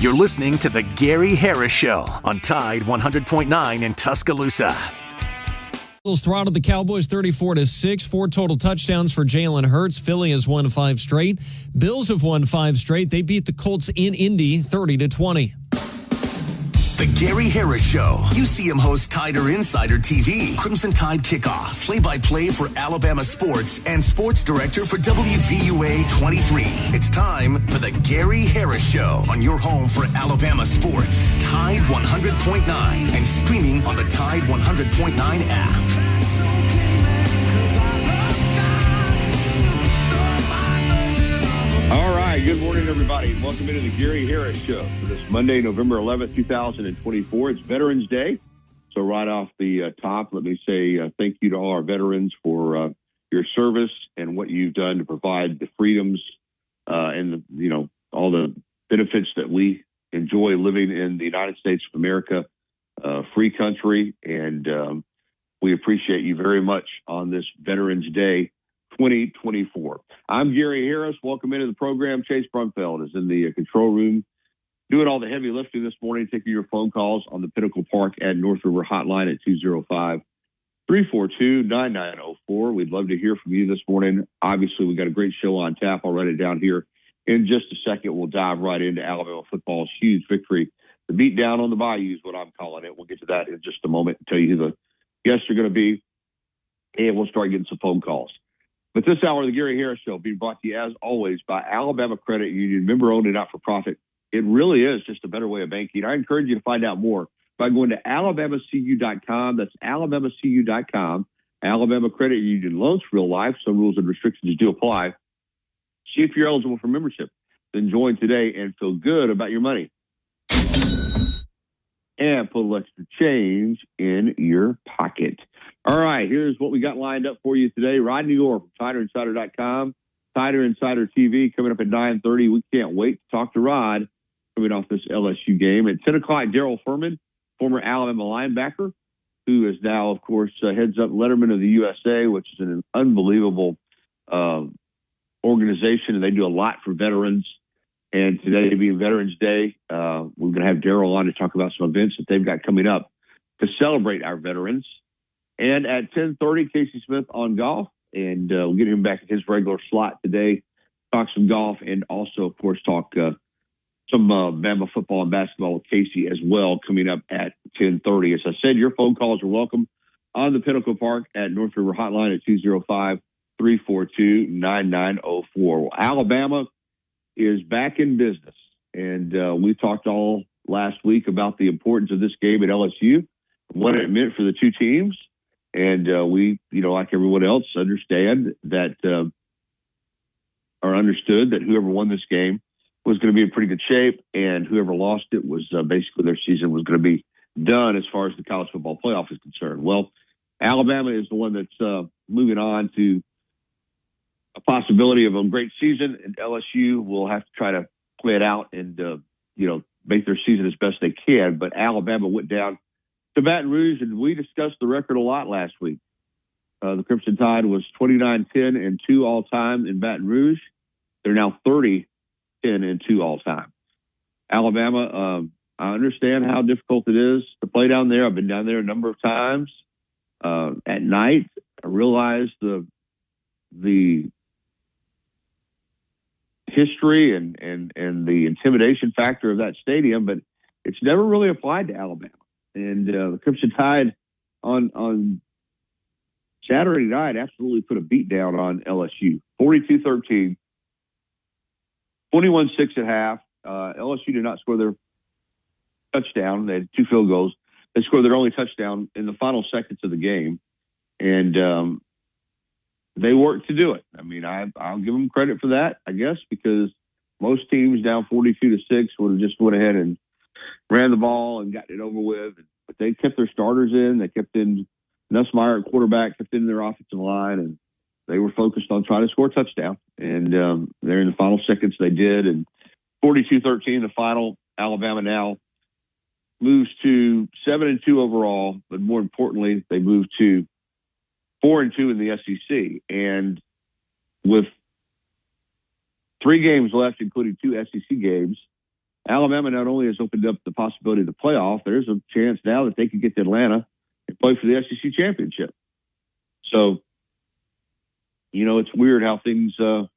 You're listening to The Gary Harris Show on Tide 100.9 in Tuscaloosa. Eagles throttled the Cowboys 34-6. 4 total touchdowns for Jalen Hurts. Philly has won 5 straight. Bills have won 5 straight. They beat the Colts in Indy 30-20. The Gary Harris Show. UCM host Tider Insider TV. Crimson Tide Kickoff. Play-by-play for Alabama sports and sports director for WVUA 23. It's time for the Gary Harris Show on your home for Alabama sports. Tide 100.9 and streaming on the Tide 100.9 app. All right, good morning, everybody. Welcome into the Gary Harris Show for this Monday, November 11th, 2024. It's Veterans Day. So right off the top, let me say thank you to all our veterans for your service and what you've done to provide the freedoms and all the benefits that we enjoy living in the United States of America, free country. And we appreciate you very much on this Veterans Day 2024. I'm Gary Harris. Welcome into the program. Chase Brumfeld is in the control room doing all the heavy lifting this morning, taking your phone calls on the Pinnacle Park at North River hotline at 205-342-9904. We'd love to hear from you this morning. Obviously, we got a great show on tap. I'll write it down here in just a second. We'll dive right into Alabama football's huge victory. The beat down on the Bayou is what I'm calling it. We'll get to that in just a moment and tell you who the guests are going to be, and we'll start getting some phone calls. But this hour of the Gary Harris Show being brought to you, as always, by Alabama Credit Union, member-owned and not-for-profit. It really is just a better way of banking. I encourage you to find out more by going to alabamacu.com. That's alabamacu.com. Alabama Credit Union loans for real life. Some rules and restrictions do apply. See if you're eligible for membership. Then join today and feel good about your money. And put a little extra change in your pocket. All right, here's what we got lined up for you today. Rod New York from TiderInsider.com. Tider Insider TV coming up at 9:30. We can't wait to talk to Rod coming off this LSU game. At 10 o'clock, Darrell Furman, former Alabama linebacker, who is now, of course, heads up Letterman of the USA, which is an unbelievable organization, and they do a lot for veterans. And today being Veterans Day, we're going to have Darrell on to talk about some events that they've got coming up to celebrate our veterans. And at 10:30, Casey Smith on golf, and we'll get him back in his regular slot today, talk some golf, and also, of course, talk some Bama football and basketball with Casey as well coming up at 10:30. As I said, your phone calls are welcome on the Pinnacle Park at North River hotline at 205-342-9904. Well, Alabama is back in business, and we talked all last week about the importance of this game at LSU, what it meant for the two teams. And we, like everyone else, understood that whoever won this game was going to be in pretty good shape, and whoever lost it was basically their season was going to be done as far as the college football playoff is concerned. Well, Alabama is the one that's moving on to a possibility of a great season, and LSU will have to try to play it out and, make their season as best they can. But Alabama went down to Baton Rouge, and we discussed the record a lot last week. The Crimson Tide was 29-10-2 all-time in Baton Rouge. They're now 30-10-2 all-time. Alabama, I understand how difficult it is to play down there. I've been down there a number of times. At night, I realized the history and the intimidation factor of that stadium, but it's never really applied to Alabama. And the Crimson Tide on Saturday night absolutely put a beat down on LSU. 42-13, 21-6 at half. LSU did not score their touchdown. They had 2 field goals. They scored their only touchdown in the final seconds of the game. And they worked to do it. I mean, I'll give them credit for that, I guess, because most teams down 42-6 would have just went ahead and ran the ball and got it over with. But they kept their starters in. They kept in Nussmeier at quarterback, kept in their offensive line, and they were focused on trying to score a touchdown. And there in the final seconds they did. And 42-13, the final. Alabama now moves to 7-2 overall, but more importantly, they move to 4-2 in the SEC. And with 3 games left, including 2 SEC games, Alabama not only has opened up the possibility of the playoff, there's a chance now that they could get to Atlanta and play for the SEC championship. So, it's weird how things can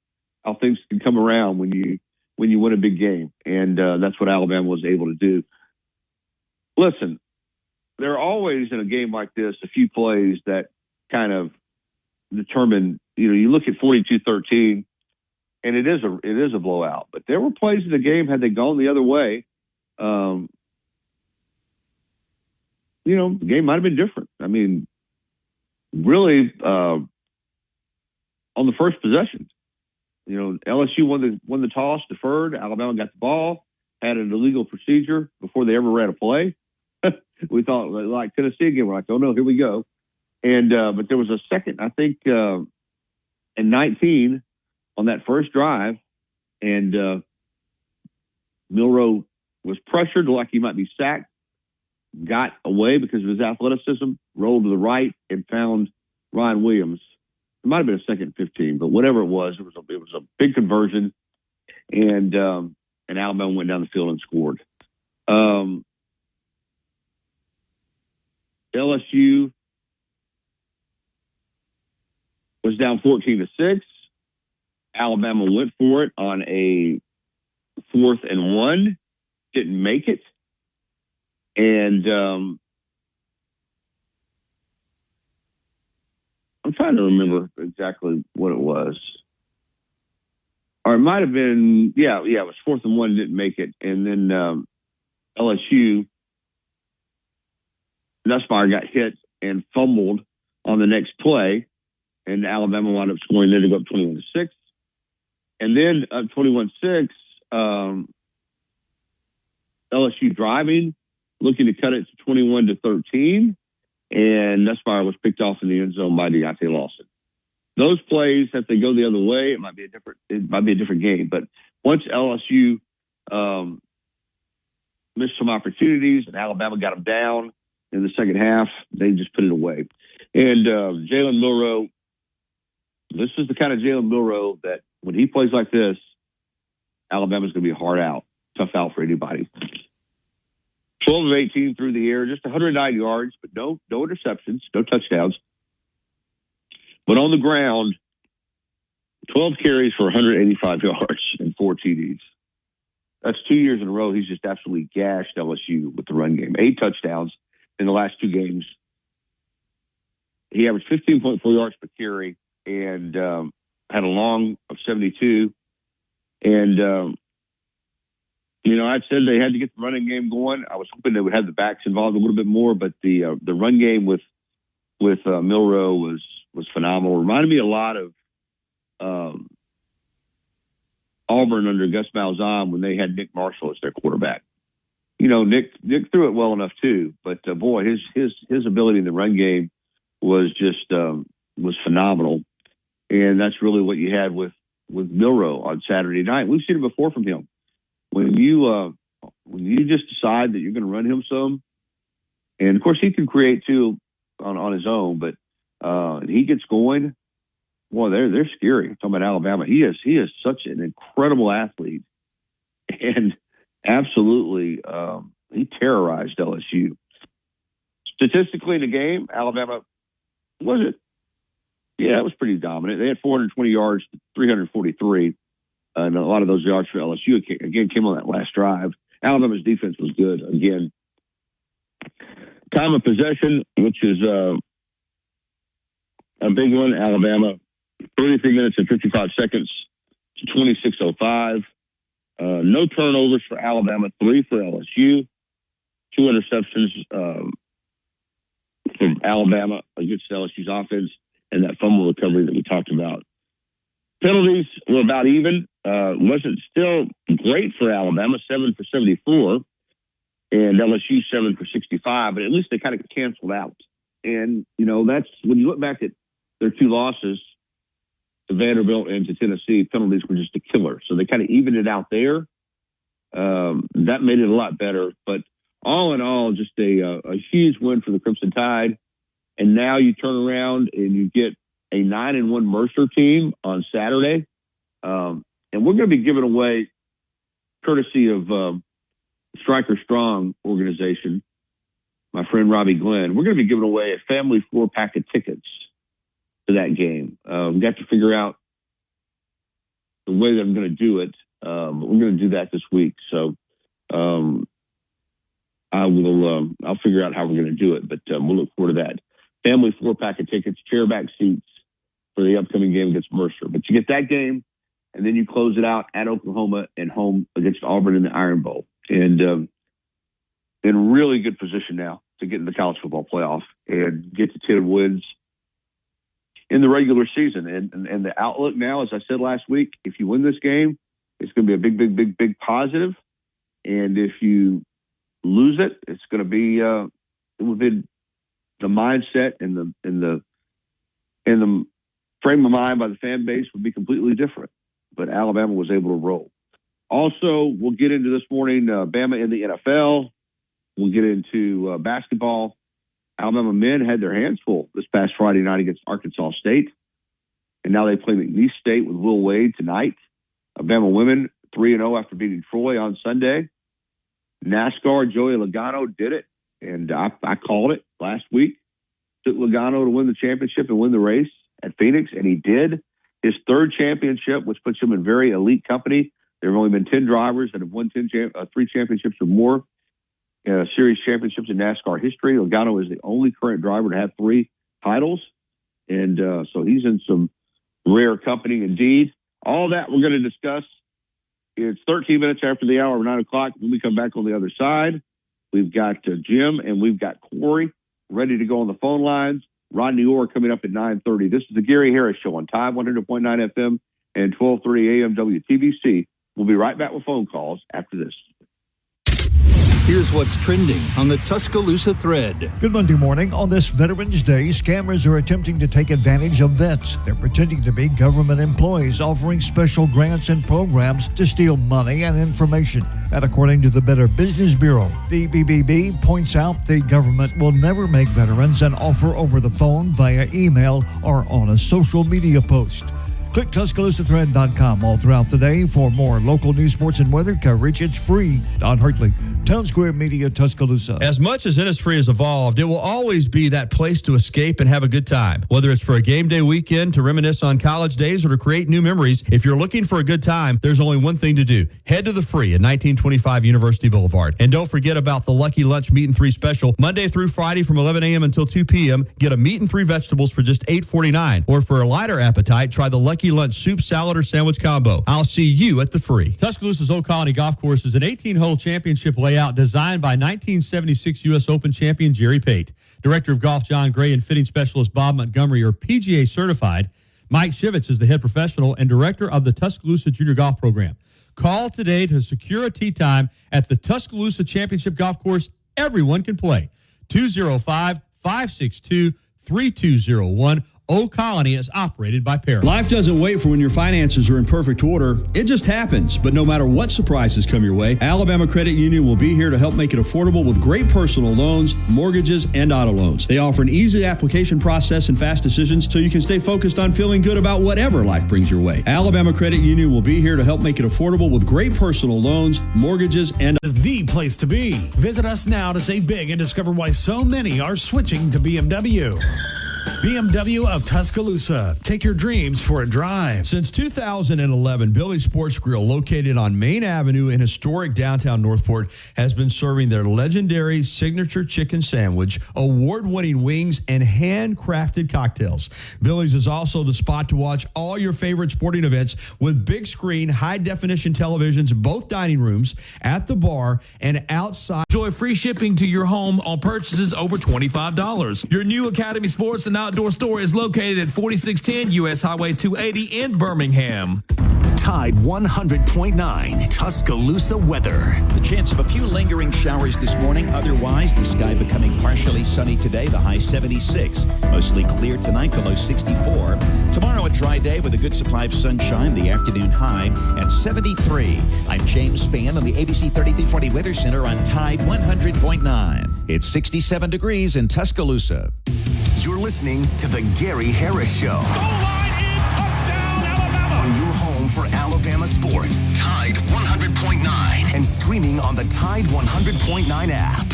come around when you win a big game, and that's what Alabama was able to do. Listen, there are always in a game like this a few plays that kind of determine. You look at 42-13, and it is a blowout. But there were plays in the game, had they gone the other way, the game might have been different. I mean, really, on the first possession, LSU won the toss, deferred. Alabama got the ball, had an illegal procedure before they ever ran a play. We thought, like Tennessee again, we're like, oh no, here we go. And but there was a second, I think, in 19 on that first drive, and Milroe was pressured like he might be sacked, got away because of his athleticism, rolled to the right, and found Ryan Williams. It might have been a second 15, but whatever it was a big conversion, and Alabama went down the field and scored. LSU was down 14-6. Alabama went for it on a 4th and 1, didn't make it, and I'm trying to remember exactly what it was. Or it might have been, it was 4th and 1, didn't make it. And then LSU, Nussmeier got hit and fumbled on the next play, and Alabama wound up scoring there to go up 21-6. And then 21-6, LSU driving, looking to cut it to 21-13. And Nussmeier was picked off in the end zone by Deontay Lawson. Those plays, if they go the other way, it might be a different game. But once LSU missed some opportunities and Alabama got them down in the second half, they just put it away. And Jalen Milroe, this is the kind of Jalen Milroe that when he plays like this, Alabama's going to be a hard out, tough out for anybody. 12 of 18 through the air, just 109 yards, but no interceptions, no touchdowns. But on the ground, 12 carries for 185 yards and 4 TDs. That's 2 years in a row. He's just absolutely gashed LSU with the run game. 8 touchdowns in the last 2 games. He averaged 15.4 yards per carry and had a long of 72. And, I'd said they had to get the running game going. I was hoping they would have the backs involved a little bit more, but the run game with Milroe was phenomenal. Reminded me a lot of Auburn under Gus Malzahn when they had Nick Marshall as their quarterback. Nick threw it well enough too, but boy, his ability in the run game was just was phenomenal, and that's really what you had with Milroe on Saturday night. We've seen it before from him. When you just decide that you're going to run him some, and of course he can create too on his own, but he gets going. Boy, they're scary. I'm talking about Alabama. He is such an incredible athlete, and absolutely he terrorized LSU. Statistically in the game, Alabama it was pretty dominant. They had 420 yards to 343. And a lot of those yards for LSU, again, came on that last drive. Alabama's defense was good. Again, time of possession, which is a big one. Alabama, 33 minutes and 55 seconds to 26:05. No turnovers for Alabama, 3 for LSU. 2 interceptions from Alabama against LSU's offense, and that fumble recovery that we talked about. Penalties were about even. Wasn't still great for Alabama, 7 for 74, and LSU 7 for 65, but at least they kind of canceled out. And, that's when you look back at their 2 losses to Vanderbilt and to Tennessee, penalties were just a killer. So they kind of evened it out there. That made it a lot better. But all in all, just a huge win for the Crimson Tide. And now you turn around and you get a 9-1 Mercer team on Saturday. And we're going to be giving away, courtesy of Striker Strong organization, my friend Robbie Glenn, we're going to be giving away a family 4-pack of tickets to that game. We've got to figure out the way that I'm going to do it. But we're going to do that this week. So I'll figure out how we're going to do it, but we'll look forward to that. Family 4-pack of tickets, chairback seats for the upcoming game against Mercer. But you get that game, and then you close it out at Oklahoma and home against Auburn in the Iron Bowl. And in really good position now to get in the college football playoff and get to 10 wins in the regular season. And the outlook now, as I said last week, if you win this game, it's going to be a big positive. And if you lose it, it's going to be within the mindset and the frame of mind by the fan base would be completely different. But Alabama was able to roll. Also, we'll get into this morning Bama in the NFL. We'll get into basketball. Alabama men had their hands full this past Friday night against Arkansas State. And now they play McNeese State with Will Wade tonight. Alabama women 3-0 after beating Troy on Sunday. NASCAR, Joey Logano did it. And I called it last week. Took Logano to win the championship and win the race at Phoenix, and he did. His third championship, which puts him in very elite company. There have only been 10 drivers that have won 3 championships or more series championships in NASCAR history. Logano is the only current driver to have 3 titles. And so he's in some rare company indeed. All that we're going to discuss. It's 13 minutes after the hour of 9 o'clock. When we come back on the other side, we've got Jim and we've got Corey ready to go on the phone lines. Rodney Orr coming up at 9:30. This is the Gary Harris Show on Tide 100.9 FM and 1230 AM WTBC. We'll be right back with phone calls after this. Here's what's trending on the Tuscaloosa thread. Good Monday morning. On this Veterans Day, scammers are attempting to take advantage of vets. They're pretending to be government employees, offering special grants and programs to steal money and information. That according to the Better Business Bureau. The BBB points out the government will never make veterans an offer over the phone, via email, or on a social media post. Click TuscaloosaThread.com all throughout the day for more local news, sports, and weather coverage. It's free. Don Hartley, Town Square Media, Tuscaloosa. As much as Innisfree has evolved, it will always be that place to escape and have a good time. Whether it's for a game day weekend, to reminisce on college days, or to create new memories, if you're looking for a good time, there's only one thing to do. Head to the Free at 1925 University Boulevard. And don't forget about the Lucky Lunch Meat and 3 special. Monday through Friday from 11 a.m. until 2 p.m. Get a meat and 3 vegetables for just $8.49. Or for a lighter appetite, try the Lucky Lunch soup, salad, or sandwich combo. I'll see you at the Free. Tuscaloosa's Old Colony Golf Course is an 18-hole championship layout designed by 1976 U.S. Open champion Jerry Pate. Director of Golf John Gray and fitting specialist Bob Montgomery are PGA certified. Mike Shivitz is the head professional and director of the Tuscaloosa Junior Golf Program. Call today to secure a tee time at the Tuscaloosa Championship Golf Course. Everyone can play. 205-562-3201. Old Colony is operated by Para. Life doesn't wait for when your finances are in perfect order. It just happens. But no matter what surprises come your way, Alabama Credit Union will be here to help make it affordable with great personal loans, mortgages, and auto loans. They offer an easy application process and fast decisions so you can stay focused on feeling good about whatever life brings your way. Alabama Credit Union will be here to help make it affordable with great personal loans, mortgages, and is the place to be. Visit us now to save big and discover why so many are switching to BMW. BMW of Tuscaloosa. Take your dreams for a drive. Since 2011, Billy's Sports Grill, located on Main Avenue in historic downtown Northport, has been serving their legendary signature chicken sandwich, award-winning wings, and handcrafted cocktails. Billy's is also the spot to watch all your favorite sporting events with big screen, high-definition televisions in both dining rooms, at the bar, and outside. Enjoy free shipping to your home on purchases over $25. Your new Academy Sports and Outdoor store is located at 4610 U.S. Highway 280 in Birmingham. Tide 100.9 Tuscaloosa weather. The chance of a few lingering showers this morning. Otherwise, the sky becoming partially sunny today, the high 76. Mostly clear tonight, the low 64. Tomorrow, a dry day with a good supply of sunshine, the afternoon high at 73. I'm James Spann on the ABC 3340 Weather Center on Tide 100.9. It's 67 degrees in Tuscaloosa. You're listening to The Gary Harris Show. On your home for Alabama sports. Tide 100.9 and streaming on the Tide 100.9 app.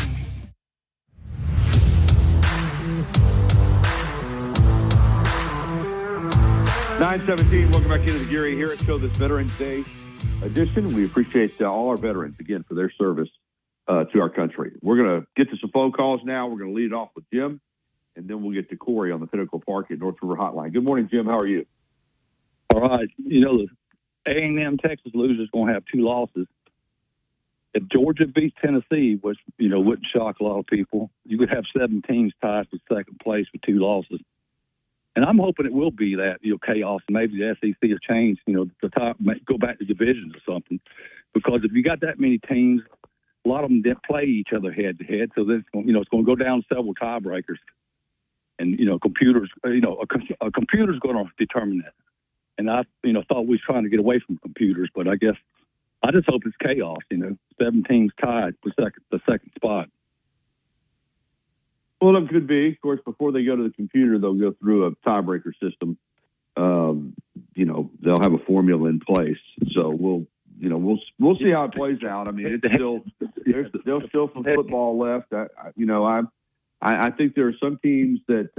(9:17). Welcome back into the Gary Harris Show, this Veterans Day edition. We appreciate all our veterans, again, for their service to our country. We're going to get to some phone calls now. We're going to lead it off with Jim, and then we'll get to Corey on the Pinnacle Park at North River Hotline. Good morning, Jim. How are you? All right. The A&M Texas loser's going to have 2 losses. If Georgia beats Tennessee, which, wouldn't shock a lot of people, you could have 7 teams tied for second place with 2 losses. And I'm hoping it will be that, chaos. Maybe the SEC will change, the top, go back to divisions or something. Because if you got that many teams, a lot of them didn't play each other head to head. So then, it's going to go down several tiebreakers. And, computers, a computer's going to determine that. And I, thought we was trying to get away from computers, but I guess I just hope it's chaos, 7 teams tied for the second spot. Well, it could be. Of course, before they go to the computer, they'll go through a tiebreaker system. They'll have a formula in place. So we'll see how it plays out. I mean, it's still there's still some football left. I think there are some teams that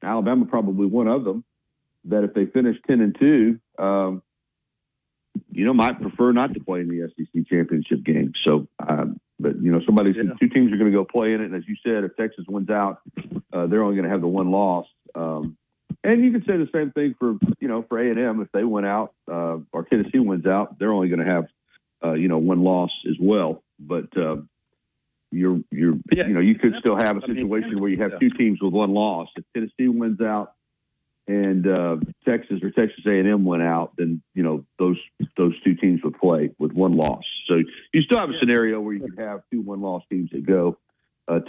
Alabama probably one of them that if they finish 10-2, might prefer not to play in the SEC championship game. So. But, two teams are going to go play in it. And as you said, if Texas wins out, they're only going to have the 1 loss. And you can say the same thing for A&M. If they win out or Tennessee wins out, they're only going to have, 1 loss as well. But you could still have a situation where you have 2 teams with 1 loss. If Tennessee wins out and Texas or Texas A&M went out, then those 2 teams would play with 1 loss. So you still have a scenario where you could have 2 1-loss teams that go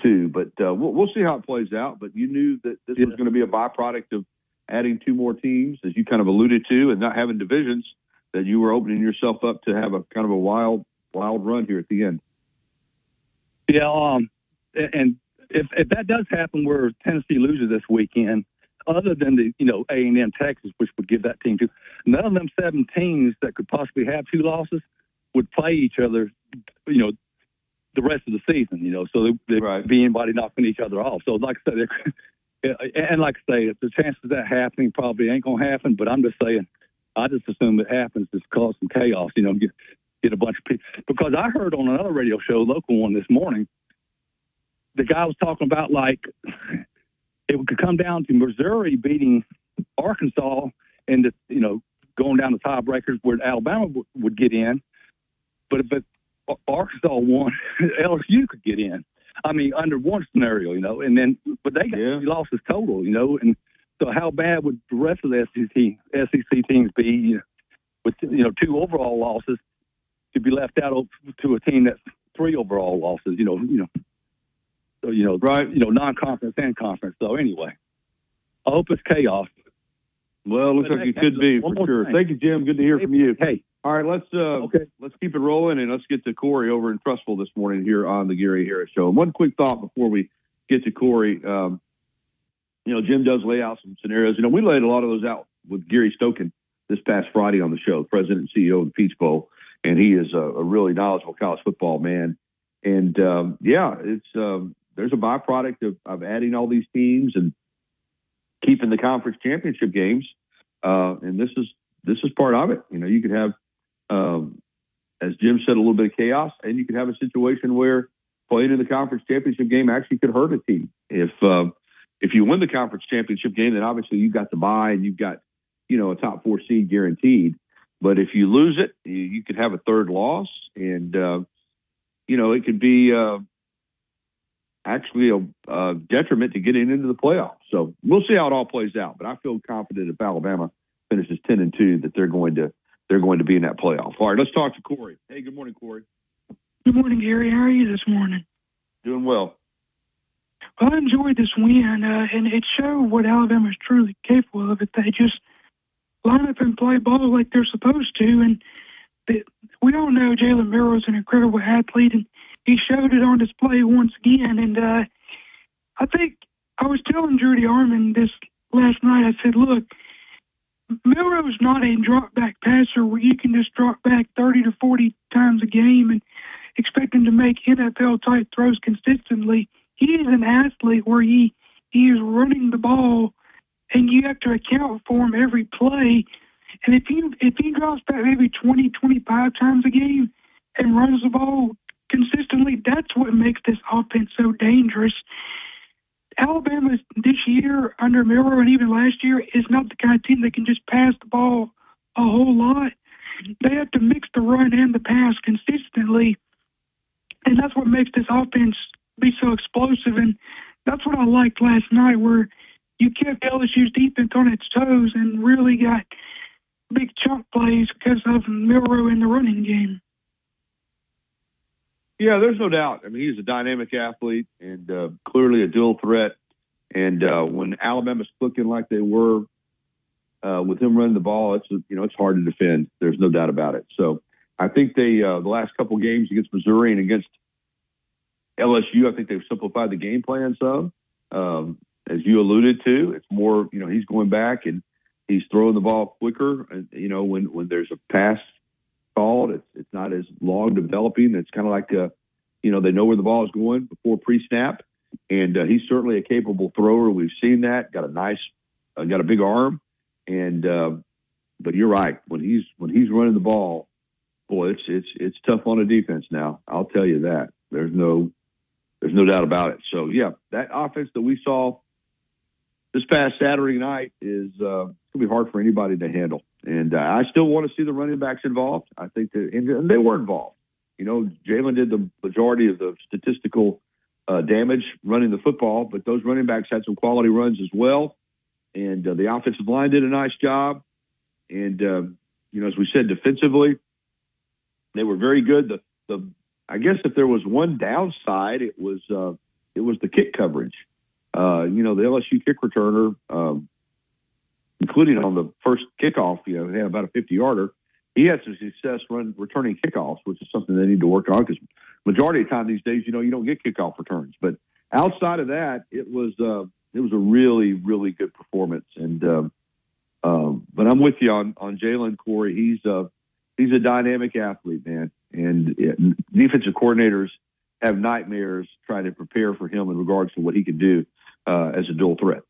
too. But we'll see how it plays out. But you knew that this was going to be a byproduct of adding 2 more teams, as you kind of alluded to, and not having divisions. That you were opening yourself up to have a kind of a wild run here at the end. Yeah, and if that does happen, where Tennessee loses this weekend. Other than the, A&M Texas, which would give that team 2, none of them 7 teams that could possibly have 2 losses would play each other, the rest of the season, so they'd be anybody knocking each other off. So like I said, the chances of that happening probably ain't going to happen, but I'm just saying, I just assume it happens to cause some chaos, get a bunch of people. Because I heard on another radio show, local one this morning, the guy was talking about it could come down to Missouri beating Arkansas and, going down the tiebreakers where Alabama would get in. But if Arkansas won, LSU could get in. I mean, under one scenario, but they got 3 losses total, and so how bad would the rest of the SEC teams be with, 2 overall losses to be left out to a team that's 3 overall losses, So, non-conference and conference. So, anyway, I hope it's chaos. Well, it looks like it could be for sure. Thank you, Jim. Good to hear from you. Hey. All right, let's keep it rolling, and let's get to Corey over in Trussville this morning here on the Gary Harris Show. And one quick thought before we get to Corey. Jim does lay out some scenarios. We laid a lot of those out with Gary Stokan this past Friday on the show, President and CEO of the Peach Bowl, and he is a really knowledgeable college football man. And, it's there's a byproduct of adding all these teams and keeping the conference championship games. And this is part of it. You could have, as Jim said, a little bit of chaos, and you could have a situation where playing in the conference championship game actually could hurt a team. If you win the conference championship game, then obviously you've got the bye and you've got, a top 4 seed guaranteed. But if you lose it, you could have a 3rd loss, and it could be actually a detriment to getting into the playoffs. So we'll see how it all plays out. But I feel confident if Alabama finishes 10-2 that they're going to be in that playoff. All right, let's talk to Corey. Hey, good morning, Corey. Good morning, Gary. How are you this morning? Doing well. Well, I enjoyed this win, and it showed what Alabama is truly capable of if they just line up and play ball like they're supposed to. And we all know Jalen Milroe is an incredible athlete, and he showed it on display once again. And I think I was telling Judy Armand this last night. I said, look, Milroe's not a drop back passer where you can just drop back 30 to 40 times a game and expect him to make NFL type throws consistently. He is an athlete where he is running the ball and you have to account for him every play. And if he drops back maybe 20, 25 times a game and runs the ball consistently, that's what makes this offense so dangerous. Alabama this year under Milroe and even last year is not the kind of team that can just pass the ball a whole lot. They have to mix the run and the pass consistently, and that's what makes this offense be so explosive. And that's what I liked last night, where you kept LSU's defense on its toes and really got big chunk plays because of Milroe in the running game. Yeah, there's no doubt. I mean, he's a dynamic athlete and clearly a dual threat. And when Alabama's clicking like they were with him running the ball, it's hard to defend. There's no doubt about it. So I think they the last couple games against Missouri and against LSU, I think they've simplified the game plan some. As you alluded to, it's more, he's going back and he's throwing the ball quicker. And, when there's a pass called, it's not as long developing. It's kind of like, they know where the ball is going before pre-snap. And he's certainly a capable thrower. We've seen that. Got a big arm. And but you're right. When he's running the ball, boy, it's tough on the defense now. I'll tell you that. There's no doubt about it. So yeah, that offense that we saw this past Saturday night is going to be hard for anybody to handle. And I still want to see the running backs involved. I think that, and they were involved. Jalen did the majority of the statistical damage running the football, but those running backs had some quality runs as well. And the offensive line did a nice job. And, as we said, defensively, they were very good. I guess if there was one downside, it was the kick coverage. The LSU kick returner, including on the first kickoff, they had about a 50-yarder. He had some success returning kickoffs, which is something they need to work on because majority of the time these days, you don't get kickoff returns. But outside of that, it was a really, really good performance. And but I'm with you on Jalen, Corey. He's a dynamic athlete, man. And defensive coordinators have nightmares trying to prepare for him in regards to what he can do as a dual threat.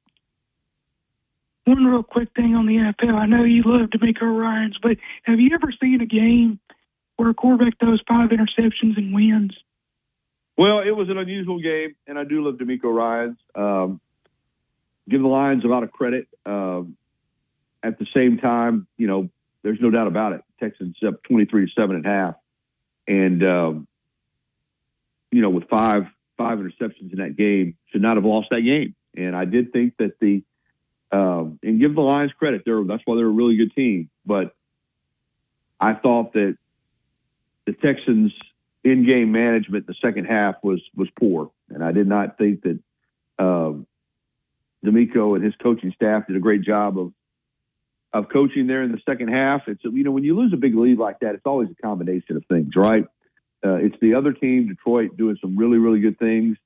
One real quick thing on the NFL. I know you love D'Amico Ryans, but have you ever seen a game where a quarterback throws 5 interceptions and wins? Well, it was an unusual game, and I do love D'Amico Ryans. Give the Lions a lot of credit. At the same time, there's no doubt about it. Texans up 23-7 at half. And, with five interceptions in that game, should not have lost that game. And I did think that and give the Lions credit, that's why they're a really good team. But I thought that the Texans' in-game management in the second half was poor. And I did not think that D'Amico and his coaching staff did a great job of coaching there in the second half. It's, when you lose a big lead like that, it's always a combination of things, right? It's the other team, Detroit, doing some really, really good things.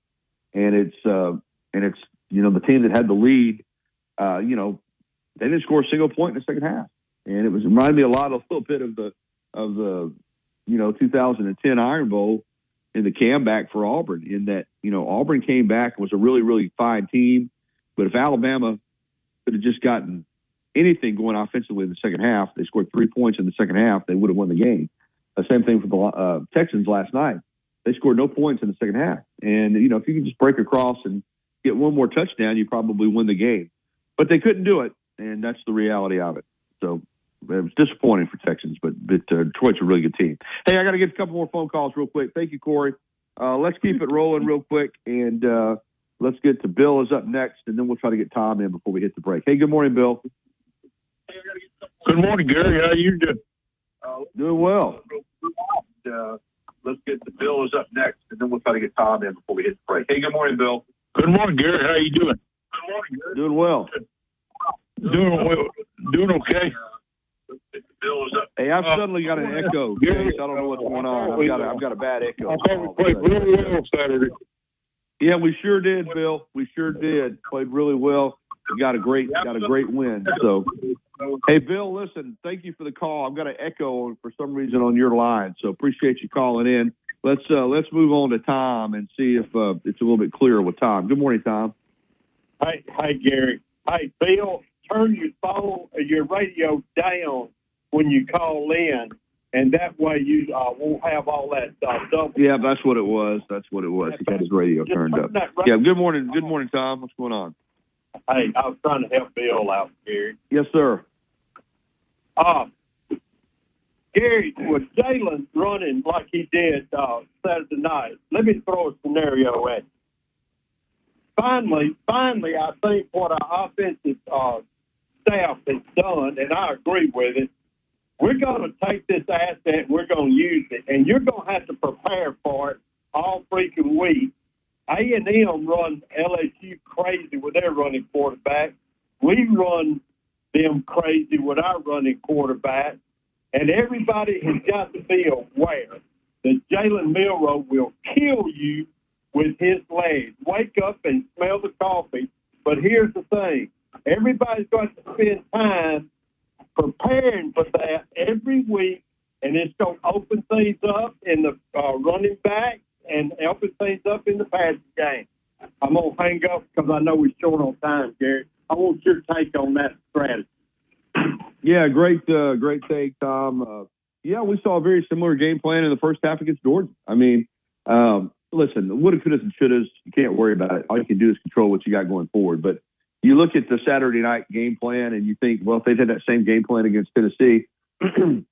And it's the team that had the lead, they didn't score a single point in the second half. And it reminded me a little bit of the 2010 Iron Bowl in the comeback for Auburn, in that, Auburn came back and was a really, really fine team. But if Alabama could have just gotten anything going offensively in the second half, they scored 3 points in the second half, they would have won the game. The same thing for the Texans last night. They scored no points in the second half. And, if you can just break across and get one more touchdown, you probably win the game. But they couldn't do it, and that's the reality of it. So it was disappointing for Texans, but Detroit's a really good team. Hey, I got to get a couple more phone calls real quick. Thank you, Corey. Let's keep it rolling real quick, and let's get to Bill is up next, and then we'll try to get Tom in before we hit the break. Hey, good morning, Bill. Good morning, Gary. How you doing? Doing well. Let's get the Bill is up next, and then we'll try to get Tom in before we hit the break. Hey, good morning, Bill. Good morning, Gary. How you doing? Good morning, Gary. Doing well. Doing okay. Hey, I've suddenly got an echo. Gary, I don't know what's going on. I've got a bad echo. I thought we played really well Saturday. Yeah, we sure did, Bill. We sure did. Played really well. We got a great win. So Hey, Bill, listen, thank you for the call. I've got an echo for some reason on your line, so appreciate you calling in. Let's move on to Tom and see if it's a little bit clearer with Tom. Good morning, Tom. Hey, Gary. Hey, Bill, turn your radio down when you call in, and that way you won't have all that double. Yeah, that's what it was. He had his radio turned up. Yeah, good morning. Good morning, Tom. What's going on? Hey, I was trying to help Bill out, Gary. Yes, sir. Gary, with Jalen running like he did Saturday night, let me throw a scenario at you. Finally, I think what our offensive staff has done, and I agree with it, we're going to take this asset, we're going to use it, and you're going to have to prepare for it all freaking week. A&M run LSU crazy with their running quarterback. We run them crazy with our running quarterback. And everybody has got to be aware that Jalen Milroe will kill you with his legs. Wake up and smell the coffee. But here's the thing. Everybody's got to spend time preparing for that every week, and it's going to open things up in the running back and open things up in the passing game. I'm going to hang up because I know we're short on time, Gary. I want your take on that strategy. Yeah, great take, Tom. Yeah, we saw a very similar game plan in the first half against Georgia. I mean, listen, woulda, couldas, and shouldas, you can't worry about it. All you can do is control what you got going forward. But you look at the Saturday night game plan and you think, well, if they'd had that same game plan against Tennessee, probably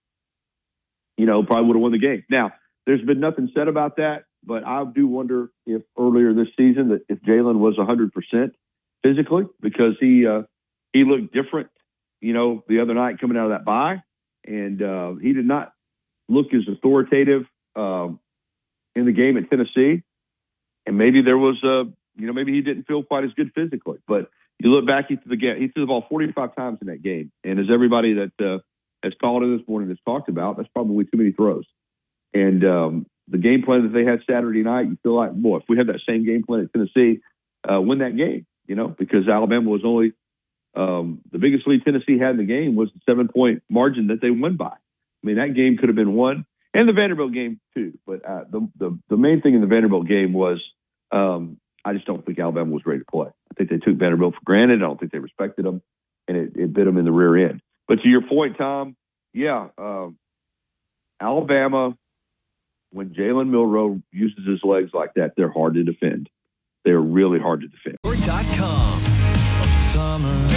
would have won the game. Now, there's been nothing said about that, but I do wonder if earlier this season that if Jalen was 100% physically, because he looked different, the other night coming out of that bye, and he did not look as authoritative in the game at Tennessee. And maybe there was maybe he didn't feel quite as good physically. But you look back, he threw the ball 45 times in that game. And as everybody that has called in this morning has talked about, that's probably too many throws. And the game plan that they had Saturday night, you feel like, boy, if we had that same game plan at Tennessee, win that game, because Alabama was only the biggest lead Tennessee had in the game was the 7-point margin that they won by. I mean, that game could have been won, and the Vanderbilt game too. But the main thing in the Vanderbilt game was I just don't think Alabama was ready to play. I think they took Vanderbilt for granted. I don't think they respected them, and it bit them in the rear end. But to your point, Tom, yeah, Alabama, when Jalen Milroe uses his legs like that, they're hard to defend. They're really hard to defend. .com of summer.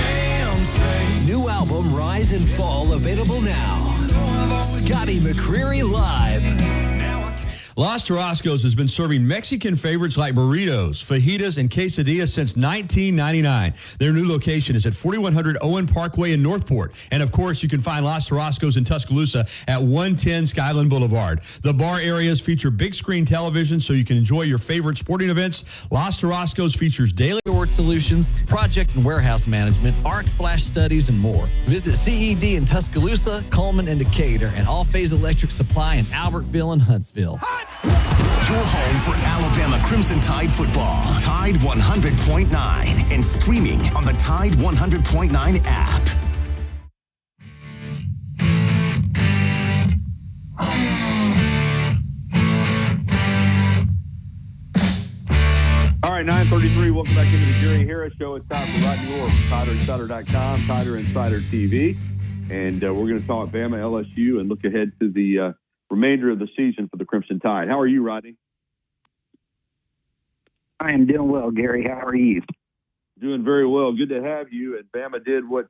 New album Rise and Fall available now. Scotty McCreery Live. Los Tarascos has been serving Mexican favorites like burritos, fajitas, and quesadillas since 1999. Their new location is at 4100 Owen Parkway in Northport. And, of course, you can find Los Tarascos in Tuscaloosa at 110 Skyland Boulevard. The bar areas feature big screen television so you can enjoy your favorite sporting events. Los Tarascos features daily storage solutions, project and warehouse management, arc flash studies, and more. Visit CED in Tuscaloosa, Coleman, and Decatur, and All Phase Electric Supply in Albertville and Huntsville. Your home for Alabama Crimson Tide football. Tide 100.9 and streaming on the Tide 100.9 app. All right, 9:33. Welcome back into the Gary Harris Show. It's time for Rodney Orr from TiderInsider.com, Tider Insider TV. And we're going to talk Bama LSU and look ahead to the remainder of the season for the Crimson Tide. How are you, Rodney? I am doing well, Gary. How are you? Doing very well. Good to have you. And Bama did what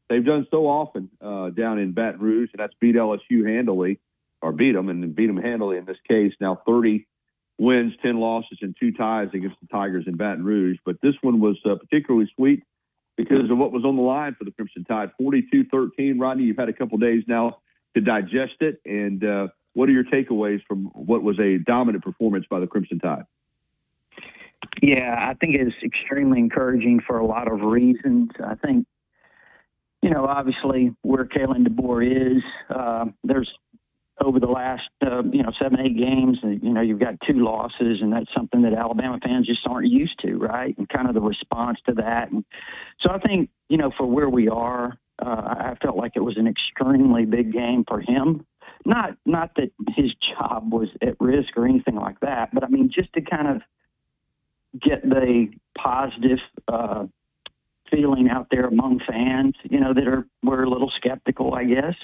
they've done so often down in Baton Rouge, and that's beat LSU handily, or beat them handily in this case. Now 30 wins, 10 losses, and 2 ties against the Tigers in Baton Rouge. But this one was particularly sweet because of what was on the line for the Crimson Tide. 42-13. Rodney, you've had a couple days now to digest it, and what are your takeaways from what was a dominant performance by the Crimson Tide? Yeah, I think it's extremely encouraging for a lot of reasons. I think, obviously where Kalen DeBoer is, there's over the last, 7-8 games, you've got 2 losses, and that's something that Alabama fans just aren't used to, right? And kind of the response to that. And so I think, for where we are, I felt like it was an extremely big game for him. Not that his job was at risk or anything like that, but I mean, just to kind of get the positive feeling out there among fans, that were a little skeptical, I guess.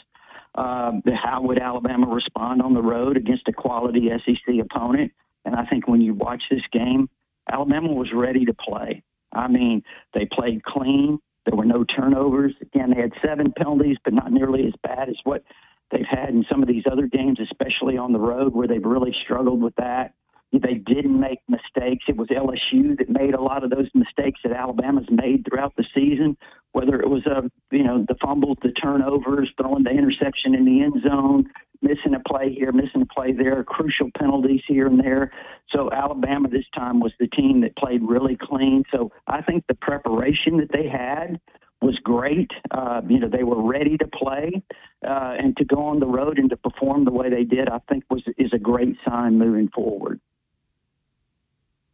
How would Alabama respond on the road against a quality SEC opponent? And I think when you watch this game, Alabama was ready to play. I mean, they played clean. There were no turnovers. Again, they had 7 penalties, but not nearly as bad as what they've had in some of these other games, especially on the road where they've really struggled with that. They didn't make mistakes. It was LSU that made a lot of those mistakes that Alabama's made throughout the season, whether it was the fumbles, the turnovers, throwing the interception in the end zone, missing a play here, missing a play there, crucial penalties here and there. So Alabama this time was the team that played really clean. So I think the preparation that they had was great. They were ready to play, and to go on the road and to perform the way they did, I think is a great sign moving forward.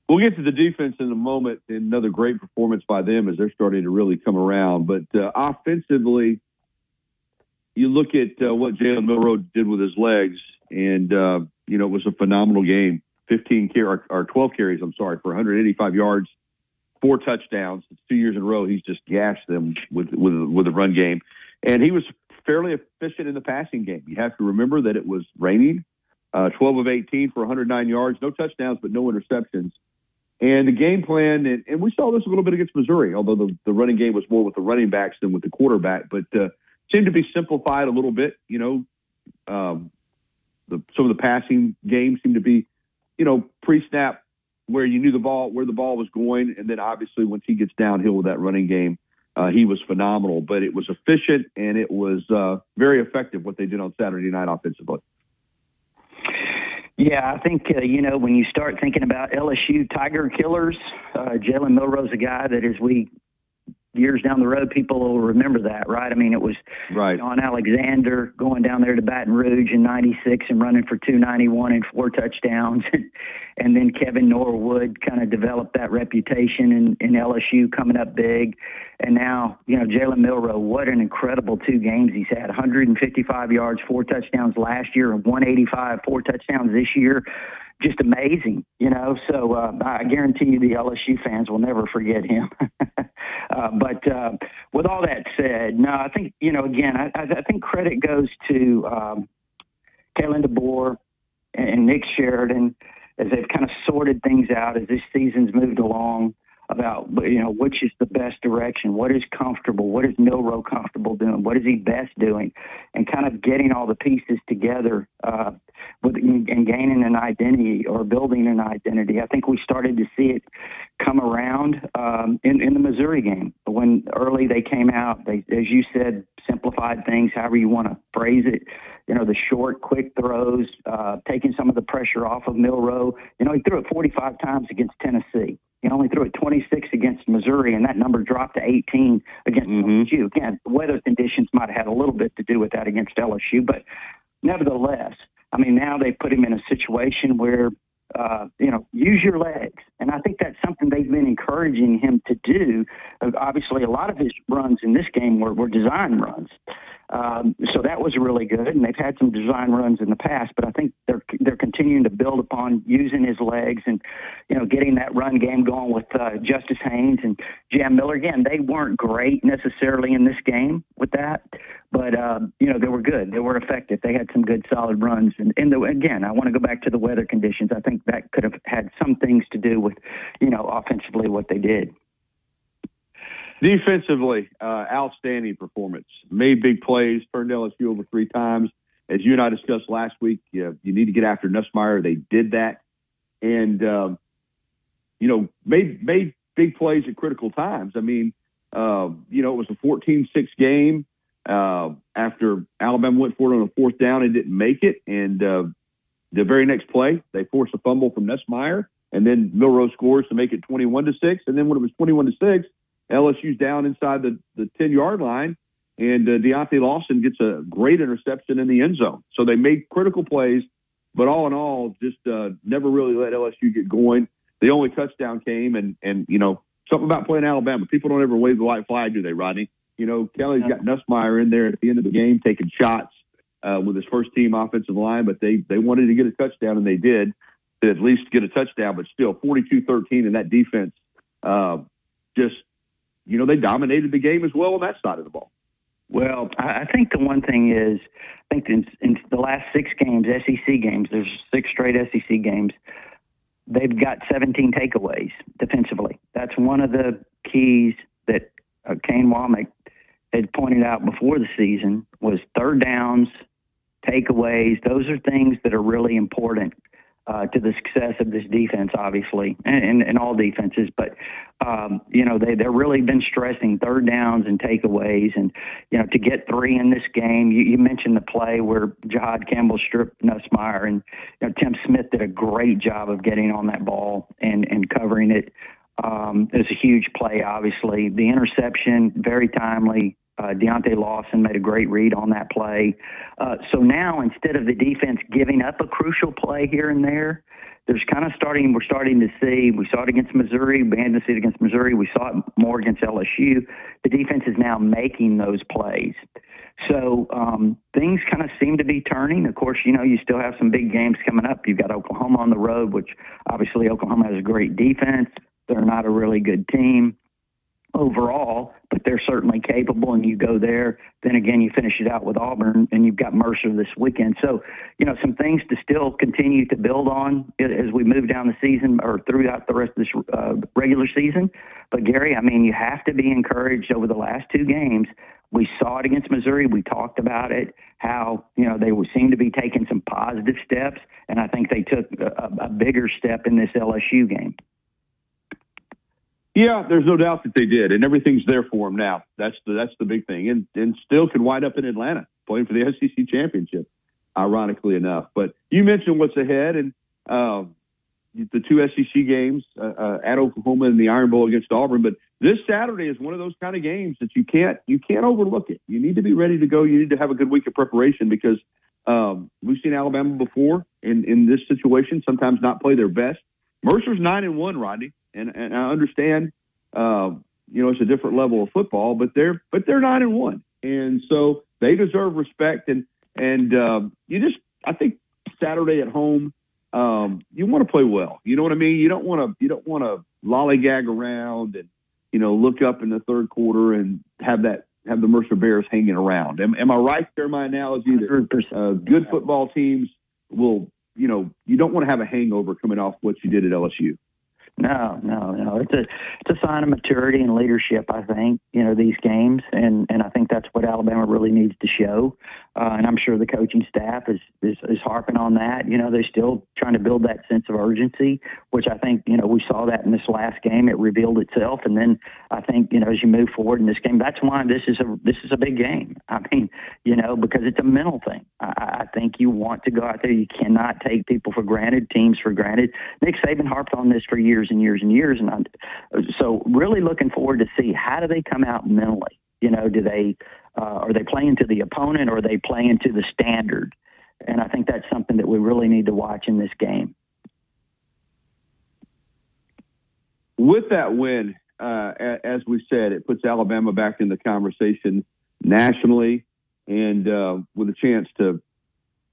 We'll get to the defense in a moment. Another great performance by them as they're starting to really come around. But offensively, you look at what Jalen Milroe did with his legs, and it was a phenomenal game. 12 carries, for 185 yards, 4 touchdowns. It's 2 years in a row. He's just gashed them with the run game, and he was fairly efficient in the passing game. You have to remember that it was raining. 12 of 18 for 109 yards, no touchdowns, but no interceptions. And the game plan, and we saw this a little bit against Missouri, although the running game was more with the running backs than with the quarterback, but seemed to be simplified a little bit. Some of the passing games seemed to be, pre-snap where you knew where the ball was going, and then obviously once he gets downhill with that running game, he was phenomenal. But it was efficient, and it was very effective what they did on Saturday night offensively. Yeah, I think, when you start thinking about LSU Tiger Killers, Jalen Milroe's a guy that years down the road, people will remember that, right? I mean, it was John Alexander going down there to Baton Rouge in 96 and running for 291 and 4 touchdowns. And then Kevin Norwood kind of developed that reputation in LSU coming up big. And now, Jalen Milroe, what an incredible 2 games he's had. 155 yards, 4 touchdowns last year, and 185, 4 touchdowns this year. Just amazing, So I guarantee you the LSU fans will never forget him. But with all that said, no, I think, again, I think credit goes to Kalen DeBoer and Nick Sheridan as they've kind of sorted things out as this season's moved along about, which is the best direction, what is comfortable, what is Milroe comfortable doing, what is he best doing, and kind of getting all the pieces together and gaining an identity or building an identity. I think we started to see it come around in the Missouri game when early they came out. They, as you said, simplified things, however you want to phrase it. The short, quick throws, taking some of the pressure off of Milroe. He threw it 45 times against Tennessee. He only threw it 26 against Missouri, and that number dropped to 18 against LSU. Again, the weather conditions might have had a little bit to do with that against LSU, but nevertheless, I mean, now they put him in a situation where, use your legs. And I think that's something they've been encouraging him to do. Obviously, a lot of his runs in this game were design runs. So that was really good, and they've had some design runs in the past, but I think they're continuing to build upon using his legs and, getting that run game going with Justice Haynes and Jam Miller. Again, they weren't great necessarily in this game with that, but, they were good. They were effective. They had some good, solid runs. And again, I want to go back to the weather conditions. I think that could have had some things to do with, offensively what they did. Defensively, outstanding performance. Made big plays, turned LSU over 3 times. As you and I discussed last week, you need to get after Nussmeier. They did that. And, made big plays at critical times. I mean, it was a 14-6 game. After Alabama went for it on a 4th down and didn't make it. And the very next play, they forced a fumble from Nussmeier. And then Milroe scores to make it 21-6. And then when it was 21-6, LSU's down inside the 10-yard line, and Deontay Lawson gets a great interception in the end zone. So they made critical plays, but all in all, just never really let LSU get going. The only touchdown came, and something about playing Alabama. People don't ever wave the white flag, do they, Rodney? You know, Kelly's got Nussmeier in there at the end of the game taking shots with his first team offensive line, but they wanted to get a touchdown, and they did to at least get a touchdown, but still 42-13 in that defense. Just, you know, they dominated the game as well on that side of the ball. Well, I think the one thing is, I think in the last 6 games, SEC games, there's 6 straight SEC games, they've got 17 takeaways defensively. That's one of the keys that Kane Womack had pointed out before the season was third downs, takeaways. Those are things that are really important to the success of this defense, obviously, and all defenses. But, you know, they've really been stressing third downs and takeaways. And, you know, to get 3 in this game, you mentioned the play where Jahad Campbell stripped Nussmeier, and you know, Tim Smith did a great job of getting on that ball and covering it. It was a huge play, obviously. The interception, very timely. Deontay Lawson made a great read on that play. So now, instead of the defense giving up a crucial play here and there, we're starting to see, we saw it against Missouri, we began to see it against Missouri, we saw it more against LSU. The defense is now making those plays. So things kind of seem to be turning. Of course, you know, you still have some big games coming up. You've got Oklahoma on the road, which obviously Oklahoma has a great defense. They're not a really good team overall, but they're certainly capable, and you go there. Then again, you finish it out with Auburn, and you've got Mercer this weekend. So, you know, some things to still continue to build on as we move down the season or throughout the rest of this regular season. But, Gary, I mean, you have to be encouraged over the last 2 games. We saw it against Missouri. We talked about it, how, you know, they seem to be taking some positive steps, and I think they took a bigger step in this LSU game. Yeah, there's no doubt that they did, and everything's there for them now. That's the big thing, and still could wind up in Atlanta playing for the SEC championship, ironically enough. But you mentioned what's ahead, and the 2 SEC games at Oklahoma and the Iron Bowl against Auburn. But this Saturday is one of those kind of games that you can't overlook it. You need to be ready to go. You need to have a good week of preparation because we've seen Alabama before in this situation sometimes not play their best. Mercer's 9-1, Rodney. And I understand, you know, it's a different level of football, but they're 9-1, and so they deserve respect. And I think Saturday at home, you want to play well. You know what I mean? You don't want to lollygag around and, you know, look up in the third quarter and have the Mercer Bears hanging around. Am I right there? My analogy that good football teams will, you know, you don't want to have a hangover coming off what you did at LSU. No. It's a sign of maturity and leadership, I think, you know, these games. And I think that's what Alabama really needs to show. And I'm sure the coaching staff is harping on that. You know, they're still trying to build that sense of urgency, which I think, you know, we saw that in this last game. It revealed itself. And then I think, you know, as you move forward in this game, that's why this is a big game. I mean, you know, because it's a mental thing. I think you want to go out there. You cannot take people for granted, teams for granted. Nick Saban harped on this for years and years and years. And so really looking forward to see how do they come out mentally. You know, do they are they playing to the opponent or are they playing to the standard? And I think that's something that we really need to watch in this game. With that win, as we said, it puts Alabama back in the conversation nationally and with a chance to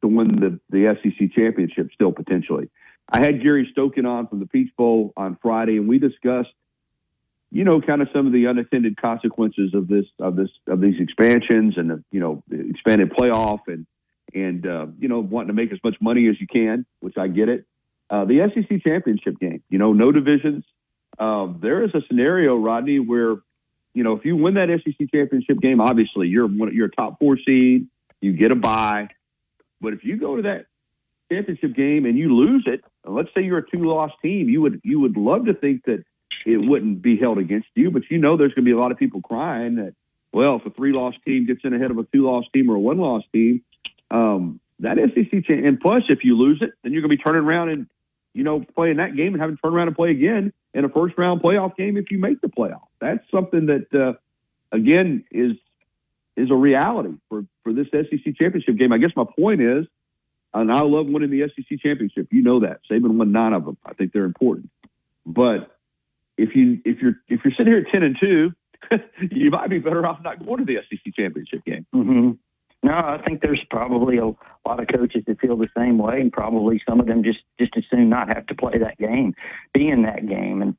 win the SEC championship still potentially. I had Gary Stokan on from the Peach Bowl on Friday, and we discussed, you know, kind of some of the unintended consequences of these expansions and the expanded playoff and you know, wanting to make as much money as you can, which I get it. The SEC championship game, you know, no divisions. There is a scenario, Rodney, where, you know, if you win that SEC championship game, obviously you're a top 4 seed, you get a bye. But if you go to that championship game and you lose it, let's say you're a 2-loss team, you would love to think that it wouldn't be held against you, but you know there's going to be a lot of people crying that, well, if a 3-loss team gets in ahead of a 2-loss team or a 1-loss team, that SEC and plus if you lose it, then you're going to be turning around and, you know, playing that game and having to turn around and play again in a first-round playoff game if you make the playoff. That's something that, again, is a reality for this SEC championship game. I guess my point is, and I love winning the SEC championship. You know that. Saban won 9 of them. I think they're important. But if you're sitting here at 10-2, you might be better off not going to the SEC championship game. Mm-hmm. No, I think there's probably a lot of coaches that feel the same way, and probably some of them just as soon not have to play that game, be in that game. And,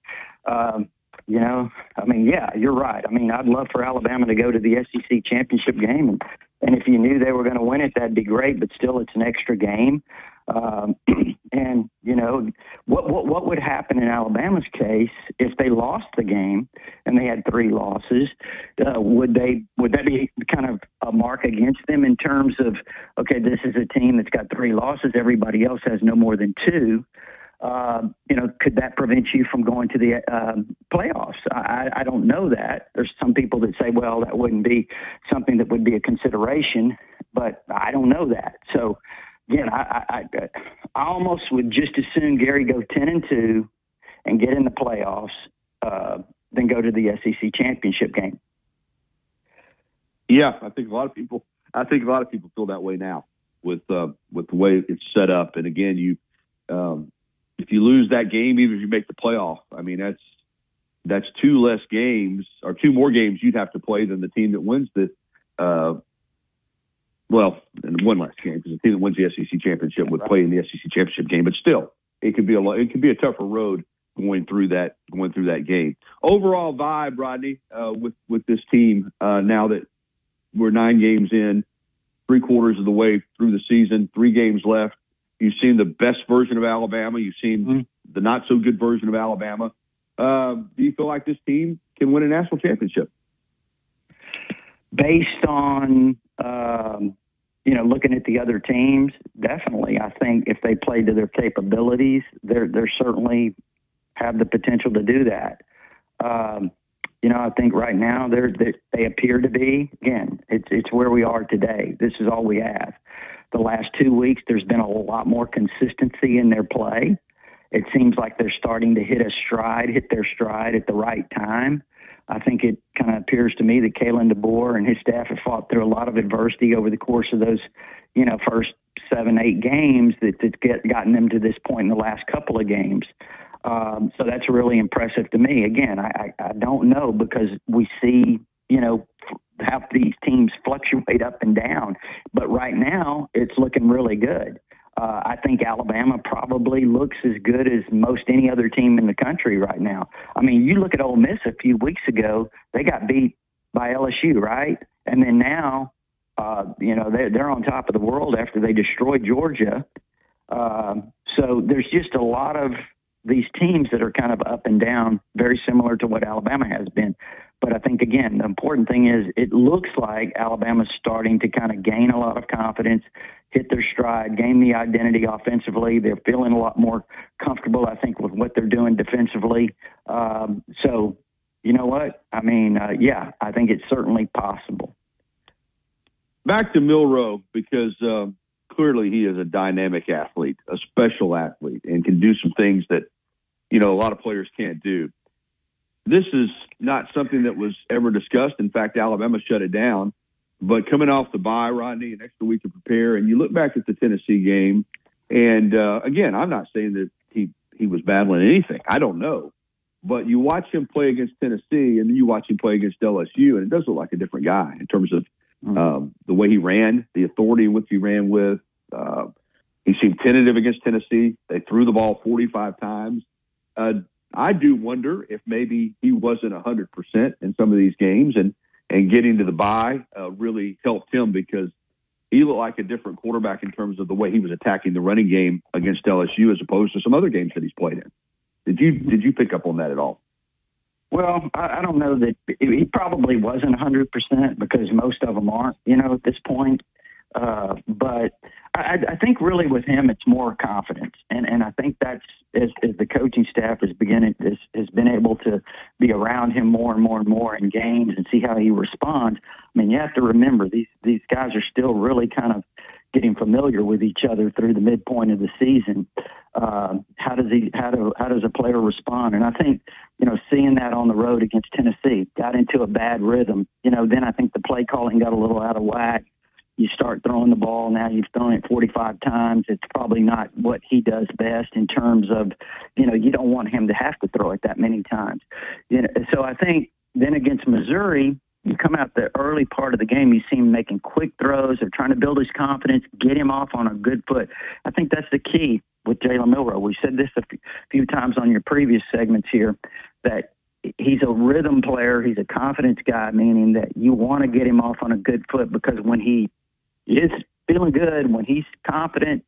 yeah, you're right. I mean, I'd love for Alabama to go to the SEC championship game. And if you knew they were going to win it, that'd be great, but still it's an extra game. What would happen in Alabama's case if they lost the game and they had 3 losses? Would that be kind of a mark against them in terms of, okay, this is a team that's got 3 losses, everybody else has no more than 2? Could that prevent you from going to the playoffs? I don't know that. There's some people that say, well, that wouldn't be something that would be a consideration, but I don't know that. So, again, I almost would just as soon Gary go 10-2 and get in the playoffs than go to the SEC championship game. Yeah, I think a lot of people feel that way now with the way it's set up. And again, if you lose that game, even if you make the playoff, I mean that's 2 less games or 2 more games you'd have to play than the team that wins the. And 1 less game because the team that wins the SEC championship would play in the SEC championship game. But still, it could be a tougher road going through that game. Overall vibe, Rodney, with this team now that we're 9 games in, 3/4 of the way through the season, 3 games left. You've seen the best version of Alabama. You've seen the not so good version of Alabama. Do you feel like this team can win a national championship? Based on looking at the other teams, definitely. I think if they play to their capabilities, they're certainly have the potential to do that. I think right now they appear to be. Again, it's where we are today. This is all we have. The last 2 weeks, there's been a lot more consistency in their play. It seems like they're starting to hit their stride at the right time. I think it kind of appears to me that Kalen DeBoer and his staff have fought through a lot of adversity over the course of those, first 7-8 games that's gotten them to this point in the last couple of games. So that's really impressive to me. Again, I don't know because we see, how these teams fluctuate up and down. But right now, it's looking really good. I think Alabama probably looks as good as most any other team in the country right now. I mean, you look at Ole Miss a few weeks ago, they got beat by LSU, right? And then now, they're on top of the world after they destroyed Georgia. So there's just a lot of these teams that are kind of up and down, very similar to what Alabama has been. But I think, again, the important thing is it looks like Alabama's starting to kind of gain a lot of confidence, hit their stride, gain the identity offensively. They're feeling a lot more comfortable, I think, with what they're doing defensively. So, you know what? I mean, I think it's certainly possible. Back to Milroe, because clearly he is a dynamic athlete, a special athlete, and can do some things that, a lot of players can't do. This is not something that was ever discussed. In fact, Alabama shut it down. But coming off the bye, Rodney, an extra week to prepare, and you look back at the Tennessee game, and again, I'm not saying that he was battling anything. I don't know. But you watch him play against Tennessee, and then you watch him play against LSU, and it does look like a different guy in terms of the way he ran, the authority in which he ran with. He seemed tentative against Tennessee. They threw the ball 45 times. I do wonder if maybe he wasn't 100% in some of these games, and getting to the bye really helped him because he looked like a different quarterback in terms of the way he was attacking the running game against LSU as opposed to some other games that he's played in. Did you pick up on that at all? Well, I don't know that he probably wasn't 100% because most of them aren't, at this point. But I think really with him, it's more confidence. And I think that's as the coaching staff has been able to be around him more and more and more in games and see how he responds. I mean, you have to remember these guys are still really kind of getting familiar with each other through the midpoint of the season. How does a player respond? And I think, seeing that on the road against Tennessee, got into a bad rhythm, then I think the play calling got a little out of whack. You start throwing the ball. Now you've thrown it 45 times. It's probably not what he does best in terms of, you don't want him to have to throw it that many times. So I think, then against Missouri, you come out the early part of the game, you see him making quick throws. They're trying to build his confidence, get him off on a good foot. I think that's the key with Jalen Milroe. We said this a few times on your previous segments here, that he's a rhythm player. He's a confidence guy, meaning that you want to get him off on a good foot, because when he is feeling good, when he's confident,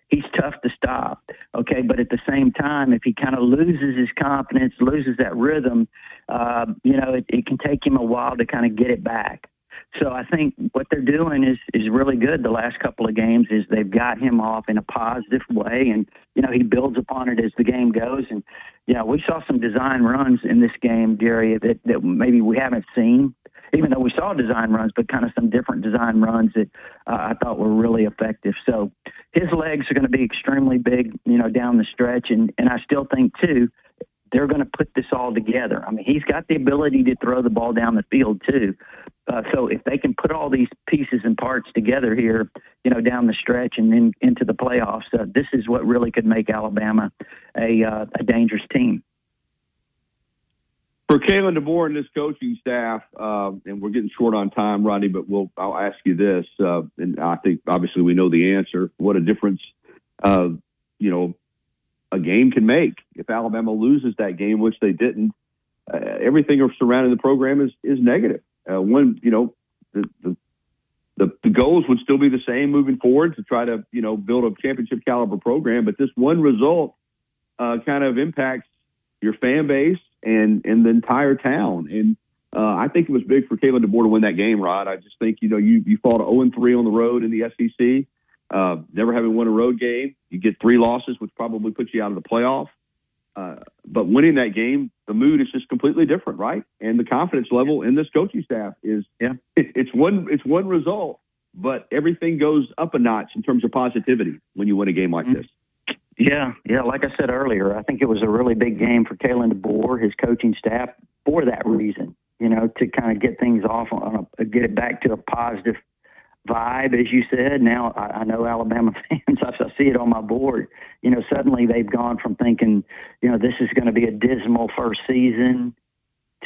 he's tough to stop. Okay, but at the same time, if he kind of loses his confidence, loses that rhythm, it can take him a while to kind of get it back. So I think what they're doing is really good. The last couple of games is they've got him off in a positive way, and he builds upon it as the game goes. And we saw some design runs in this game, Gary, that maybe we haven't seen, even though we saw design runs, but kind of some different design runs that I thought were really effective. So his legs are going to be extremely big, down the stretch, and I still think too, they're going to put this all together. I mean, he's got the ability to throw the ball down the field too. So if they can put all these pieces and parts together here, down the stretch and then into the playoffs, this is what really could make Alabama a dangerous team. For Kalen DeBoer and this coaching staff, and we're getting short on time, Rodney, but I'll ask you this, and I think obviously we know the answer. What a difference, a game can make. If Alabama loses that game, which they didn't, everything surrounding the program is negative. The goals would still be the same moving forward to try to, build a championship caliber program. But this one result kind of impacts your fan base and the entire town. And I think it was big for Kalen DeBoer to win that game, Rod. I just think, you fought 0-3 on the road in the SEC. Never having won a road game, you get 3 losses, which probably puts you out of the playoff. But winning that game, the mood is just completely different, right? And the confidence level in this coaching staff is, it's one result, but everything goes up a notch in terms of positivity when you win a game like this. Yeah. Like I said earlier, I think it was a really big game for Kalen DeBoer, his coaching staff, for that reason. To kind of get things off get it back to a positive vibe, as you said. Now, I know Alabama fans, I see it on my board, suddenly they've gone from thinking, this is going to be a dismal first season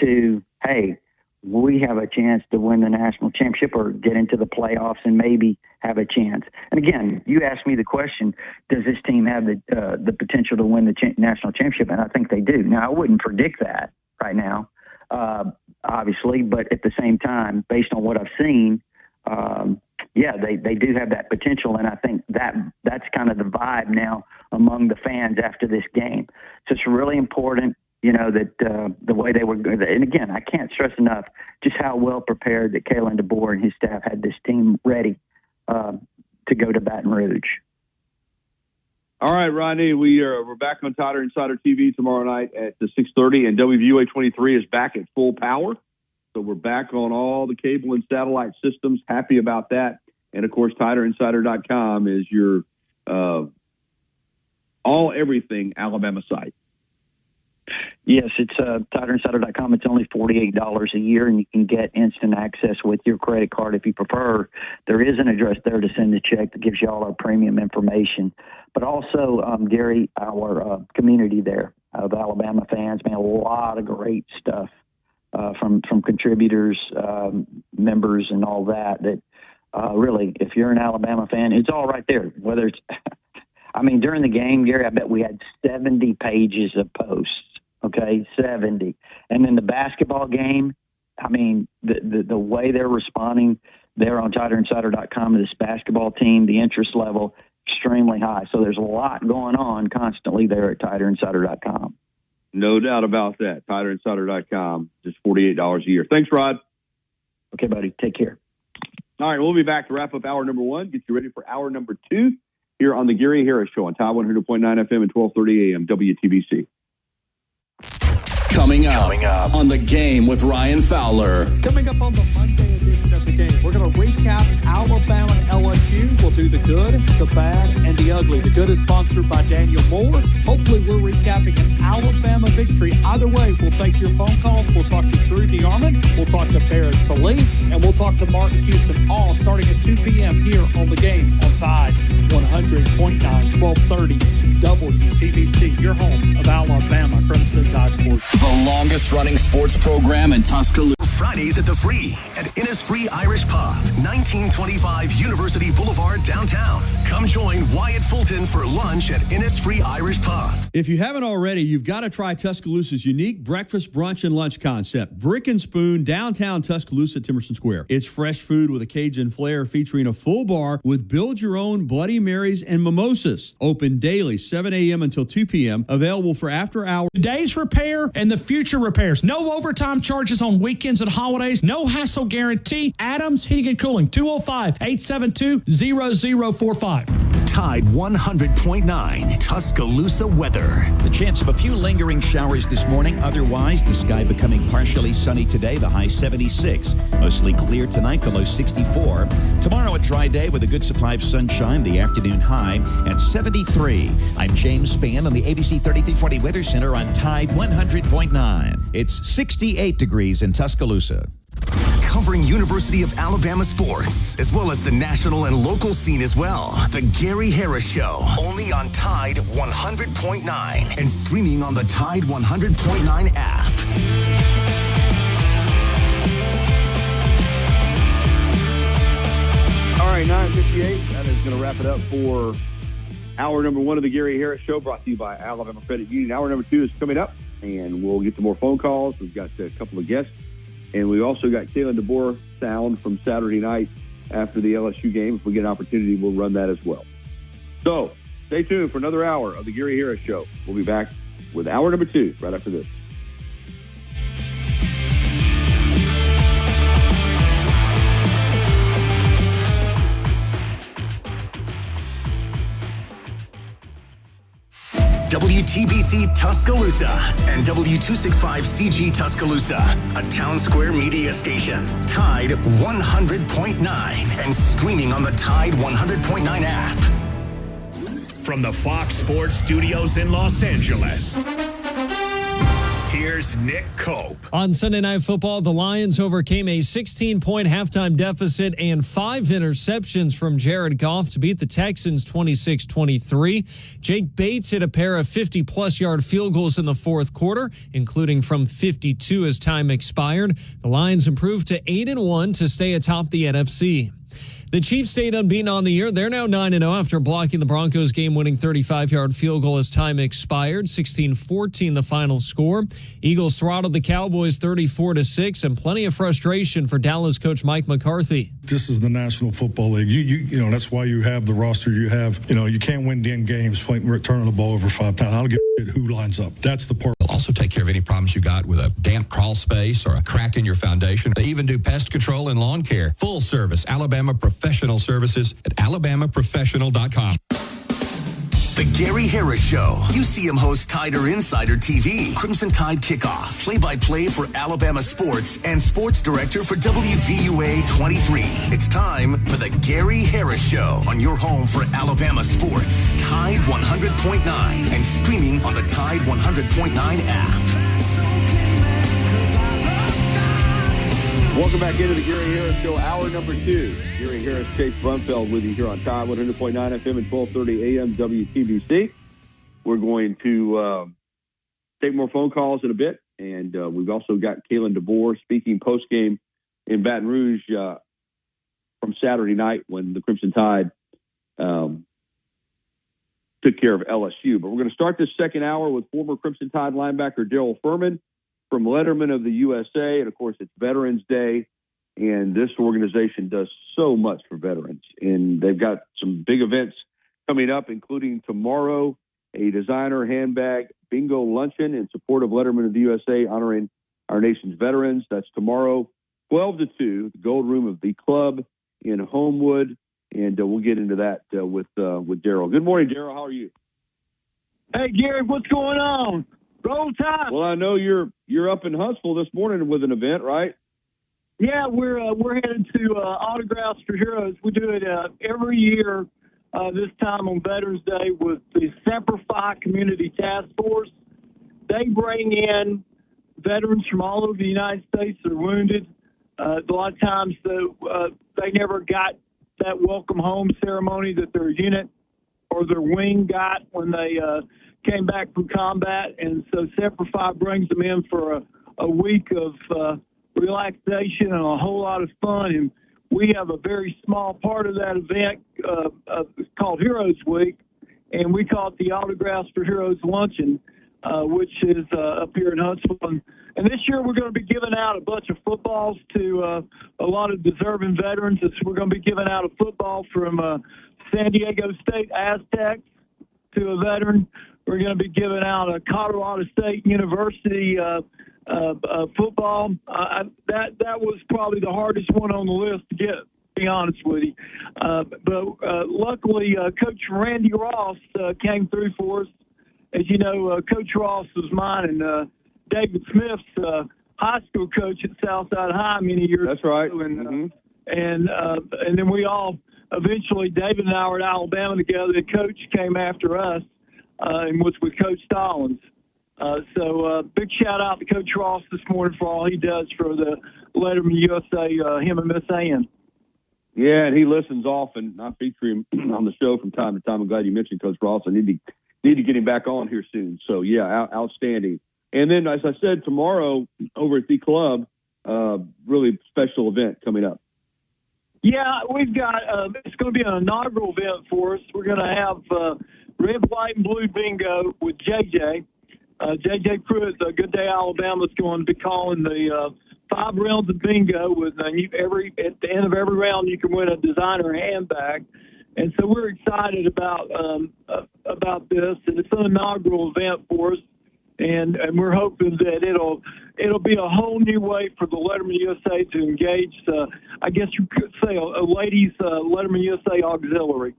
to, hey, we have a chance to win the national championship or get into the playoffs and maybe have a chance. And again, you asked me the question, does this team have the potential to win the national championship? And I think they do. Now, I wouldn't predict that right now, obviously, but at the same time, based on what I've seen, they do have that potential, and I think that's kind of the vibe now among the fans after this game. So it's really important, that the way they were. And again, I can't stress enough just how well prepared that Kalen DeBoer and his staff had this team ready to go to Baton Rouge. All right, Rodney, we're back on Tider Insider TV tomorrow night at 6:30, and WVUA 23 is back at full power. So we're back on all the cable and satellite systems. Happy about that. And, of course, TiderInsider.com is your everything Alabama site. Yes, it's TiderInsider.com. It's only $48 a year, and you can get instant access with your credit card if you prefer. There is an address there to send a check that gives you all our premium information. But also, Gary, our community there of Alabama fans, man, a lot of great stuff. From contributors, members, and all that really, if you're an Alabama fan, it's all right there. Whether it's, during the game, Gary, I bet we had 70 pages of posts, okay, 70. And then the basketball game, the way they're responding there on TiderInsider.com to this basketball team, the interest level, extremely high. So there's a lot going on constantly there at TiderInsider.com. No doubt about that. TiderInsider.com, just $48 a year. Thanks, Rod. Okay, buddy. Take care. All right, we'll be back to wrap up hour number 1. Get you ready for hour number 2 here on the Gary Harris Show on Tide 100.9 FM and 1230 AM WTBC. Coming up on The Game with Ryan Fowler. Coming up on the Monday edition of The Game, we're going to recap Alabama and LSU. We'll do the good, the bad, and the ugly. The good is sponsored by Daniel Moore. Hopefully we're recapping an Alabama victory. Either way, we'll take your phone calls. We'll talk to Drew DeArmond. We'll talk to Barrett Salee. And we'll talk to Martin Houston, all starting at 2 p.m. here on The Game on Tide 100.9, 1230 WTBC, your home of Alabama Crimson Tide Sports. The longest longest running sports program in Tuscaloosa. Fridays at the Free at Innisfree Irish Pub, 1925 University Boulevard, downtown. Come join Wyatt Fulton for lunch at Innisfree Irish Pub. If you haven't already, you've got to try Tuscaloosa's unique breakfast, brunch, and lunch concept. Brick and Spoon, downtown Tuscaloosa, Timerson Square. It's fresh food with a Cajun flair featuring a full bar with build-your-own Bloody Marys and mimosas. Open daily, 7 a.m. until 2 p.m. Available for after-hour. Today's repair and the future repairs. No overtime charges on weekends and holidays. No hassle guarantee. Adams Heating and Cooling, 205-872-0045. Tide 100.9 Tuscaloosa weather. The chance of a few lingering showers this morning. Otherwise, the sky becoming partially sunny today, the high 76. Mostly clear tonight, the low 64. Tomorrow, a dry day with a good supply of sunshine, the afternoon high at 73. I'm James Spann on the ABC 3340 Weather Center on Tide 100.9. It's 68 degrees in Tuscaloosa. Covering University of Alabama sports, as well as the national and local scene as well. The Gary Harris Show, only on Tide 100.9 and streaming on the Tide 100.9 app. All right, 9:58. That is going to wrap it up for hour number one of the Gary Harris Show, brought to you by Alabama Credit Union. Hour number two is coming up, and we'll get to more phone calls. We've got a couple of guests. And we also got Kalen DeBoer sound from Saturday night after the LSU game. If we get an opportunity, we'll run that as well. So stay tuned for another hour of the Gary Harris Show. We'll be back with hour number two right after this. WTBC Tuscaloosa and W265CG Tuscaloosa, a Town Square media station. Tide 100.9 and streaming on the Tide 100.9 app. From the Fox Sports Studios in Los Angeles, here's Nick Cope. On Sunday Night Football, the Lions overcame a 16-point halftime deficit and 5 interceptions from Jared Goff to beat the Texans 26-23. Jake Bates hit a pair of 50-plus yard field goals in the fourth quarter, including from 52 as time expired. The Lions improved to 8-1 to stay atop the NFC. The Chiefs stayed unbeaten on the year. They're now 9-0 after blocking the Broncos' game-winning 35-yard field goal as time expired. 16-14 the final score. Eagles throttled the Cowboys 34-6, and plenty of frustration for Dallas coach Mike McCarthy. This is the National Football League. You know that's why you have the roster you have. You know you can't win 10 games turning the ball over 5 times. I don't give a shit who lines up. That's the part. Also take care of any problems you got with a damp crawl space or a crack in your foundation. They even do pest control and lawn care. Full service Alabama Professional Services at alabamaprofessional.com. The Gary Harris Show. UCM hosts Tider Insider TV, Crimson Tide Kickoff, play-by-play for Alabama sports, and sports director for WVUA 23. It's time for the Gary Harris Show on your home for Alabama sports. Tide 100.9 and streaming on the Tide 100.9 app. Welcome back into the Gary Harris Show, hour number two. Gary Harris, Chase Brumfeld with you here on Tide 100.9 FM and 1230 AM WTBC. We're going to take more phone calls in a bit, and we've also got Kalen DeBoer speaking post-game in Baton Rouge from Saturday night when the Crimson Tide took care of LSU. But we're going to start this second hour with former Crimson Tide linebacker Darrell Furman from Letterman of the USA. And, of course, it's Veterans Day, and this organization does so much for veterans. And they've got some big events coming up, including tomorrow, a designer handbag bingo luncheon in support of Letterman of the USA, honoring our nation's veterans. That's tomorrow, 12 to 2, the Gold Room of the Club in Homewood. And we'll get into that with Darrell. Good morning, Darrell. How are you? Hey, Gary, what's going on? Roll Tide. Well, I know you're up in Huntsville this morning with an event, right? Yeah, we're headed to Autographs for Heroes. We do it every year this time on Veterans Day with the Semper Fi Community Task Force. They bring in veterans from all over the United States that are wounded. A lot of times they never got that welcome home ceremony that their unit or their wing got when they came back from combat. And so Semper Fi brings them in for a week of relaxation and a whole lot of fun. And we have a very small part of that event called Heroes Week, and we call it the Autographs for Heroes Luncheon, which is up here in Huntsville. And this year we're going to be giving out a bunch of footballs to a lot of deserving veterans. We're going to be giving out a football from San Diego State Aztecs to a veteran. We're going to be giving out a Colorado State University football. That was probably the hardest one on the list to get, to be honest with you. But luckily, Coach Randy Ross came through for us. As you know, Coach Ross was mine and David Smith's high school coach at Southside High many years ago. That's right. And then we all eventually, David and I were at Alabama together. The coach came after us and was with Coach Stallings. So big shout out to Coach Ross this morning for all he does for the Letterman USA, him and Miss Ann. Yeah, and he listens often. I feature him on the show from time to time. I'm glad you mentioned Coach Ross. I need to get him back on here soon. So, yeah, outstanding. And then, as I said, tomorrow over at the club, really special event coming up. Yeah, we've got it's going to be an inaugural event for us. We're going to have red, white, and blue bingo with JJ. JJ Pruitt, Good Day Alabama, is going to be calling the 5 rounds of bingo with at the end of every round you can win a designer handbag. And so we're excited about this, and it's an inaugural event for us, and we're hoping that it'll be a whole new way for the Letterman USA to engage. I guess you could say a ladies Letterman USA auxiliary.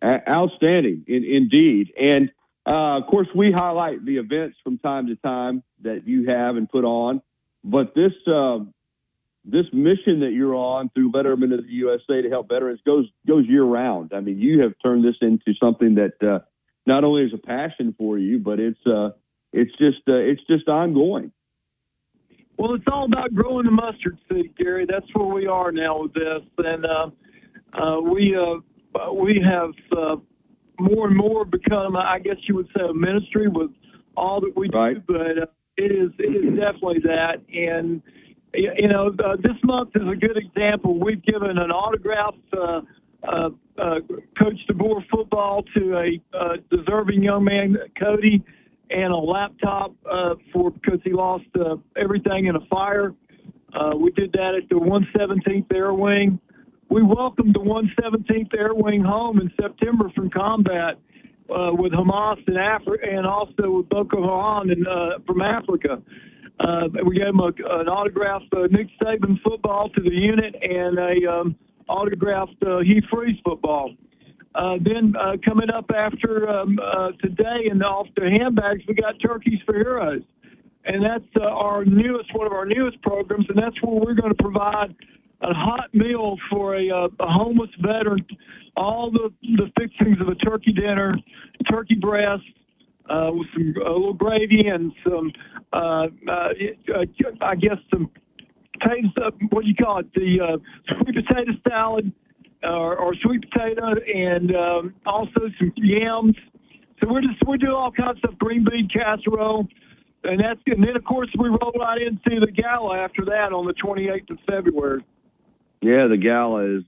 Outstanding, indeed, and of course we highlight the events from time to time that you have and put on, but this mission that you're on through Letterman of the USA to help veterans goes year round. I mean, you have turned this into something that not only is a passion for you, but it's just ongoing. Well, it's all about growing the mustard seed, Gary. That's where we are now with this, and we have more and more become, I guess you would say, a ministry with all that we do. But it is definitely that, and this month is a good example. We've given an autograph Coach DeBoer football to a deserving young man, Cody, and a laptop because he lost everything in a fire. We did that at the 117th Air Wing. We welcomed the 117th Air Wing home in September from combat with Hamas in Africa and also with Boko Haram from Africa. We gave him an autographed Nick Saban football to the unit and a autographed Hugh Freeze football. Then coming up after today and off the handbags, we got Turkeys for Heroes. And that's one of our newest programs, and that's where we're going to provide a hot meal for a homeless veteran, all the fixings of a turkey dinner, turkey breast, with a little gravy and some, I guess some potatoes, what do you call it, the sweet potato salad or sweet potato, and also some yams. So we do all kinds of green bean casserole, and then of course we roll right into the gala after that on the 28th of February. Yeah, the gala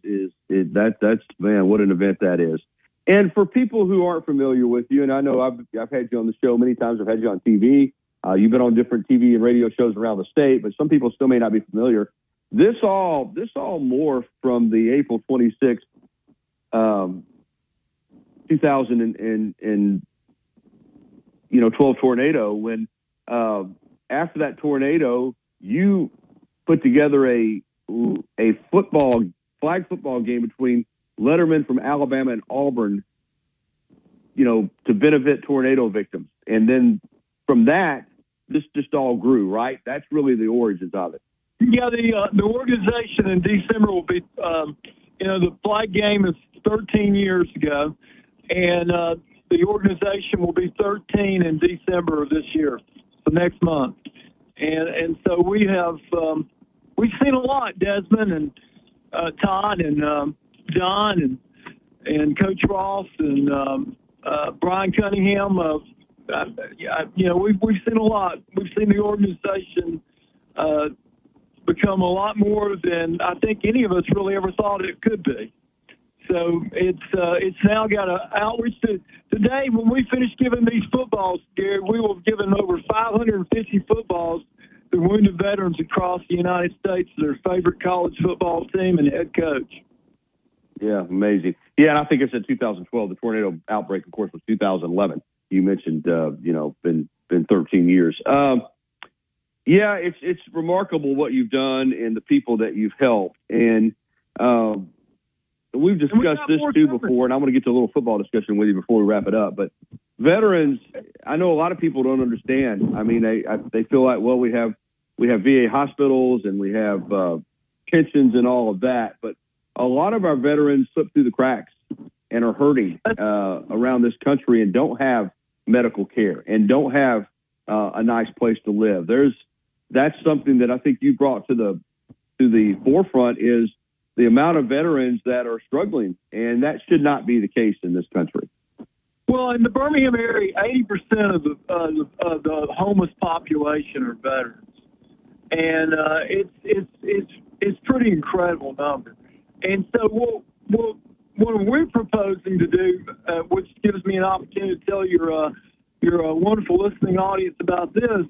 that's man, what an event that is. And for people who aren't familiar with you, and I know I've had you on the show many times, I've had you on TV. You've been on different TV and radio shows around the state, but some people still may not be familiar. This all morphed from the April 26th, 2012 tornado. When after that tornado, you put together a flag football game between Letterman from Alabama and Auburn, to benefit tornado victims. And then from that, this just all grew, right? That's really the origins of it. Yeah, the organization in December will be, the flag game is 13 years ago, and the organization will be 13 in December of this year, so next month. And so we have we've seen a lot, Desmond and Todd and John and Coach Ross and Brian Cunningham we've seen a lot. We've seen the organization become a lot more than I think any of us really ever thought it could be. So it's now got an outreach. Today, when we finish giving these footballs, Gary, we will have given over 550 footballs to wounded veterans across the United States, their favorite college football team and head coach. Yeah, amazing. Yeah, and I think it's in 2012. The tornado outbreak, of course, was 2011. You mentioned, been 13 years. Yeah, it's remarkable what you've done and the people that you've helped. And we've discussed this too before, and I'm going to get to a little football discussion with you before we wrap it up. But veterans, I know a lot of people don't understand. I mean, they feel like, well, we have VA hospitals and we have pensions and all of that, but a lot of our veterans slip through the cracks and are hurting around this country and don't have medical care and don't have a nice place to live. That's something that I think you brought to the forefront is the amount of veterans that are struggling, and that should not be the case in this country. Well, in the Birmingham area, 80% of the homeless population are veterans, and it's pretty incredible number. And so what we're proposing to do, which gives me an opportunity to tell your wonderful listening audience about this,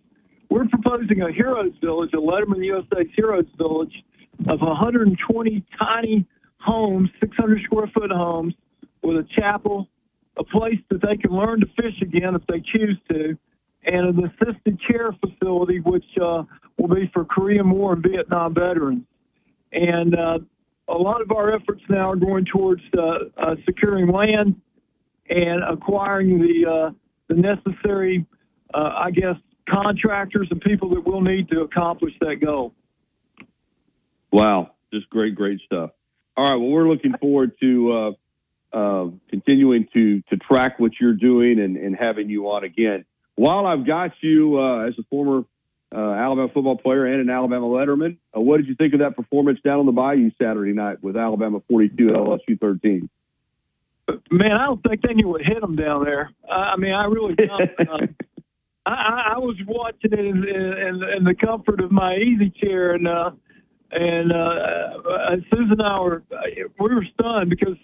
we're proposing a Heroes Village, a Letterman USA's Heroes Village, of 120 tiny homes, 600 square foot homes, with a chapel, a place that they can learn to fish again if they choose to, and an assisted care facility, which will be for Korean War and Vietnam veterans. And a lot of our efforts now are going towards securing land and acquiring the necessary, contractors and people that we'll need to accomplish that goal. Wow, just great stuff. All right, well, we're looking forward to continuing to track what you're doing and having you on again. While I've got you as a former Alabama football player and an Alabama letterman, what did you think of that performance down on the Bayou Saturday night with Alabama 42 and LSU 13? Man, I don't think they knew what hit them down there. I really don't. I was watching it in the comfort of my easy chair, and Susan and I we were stunned because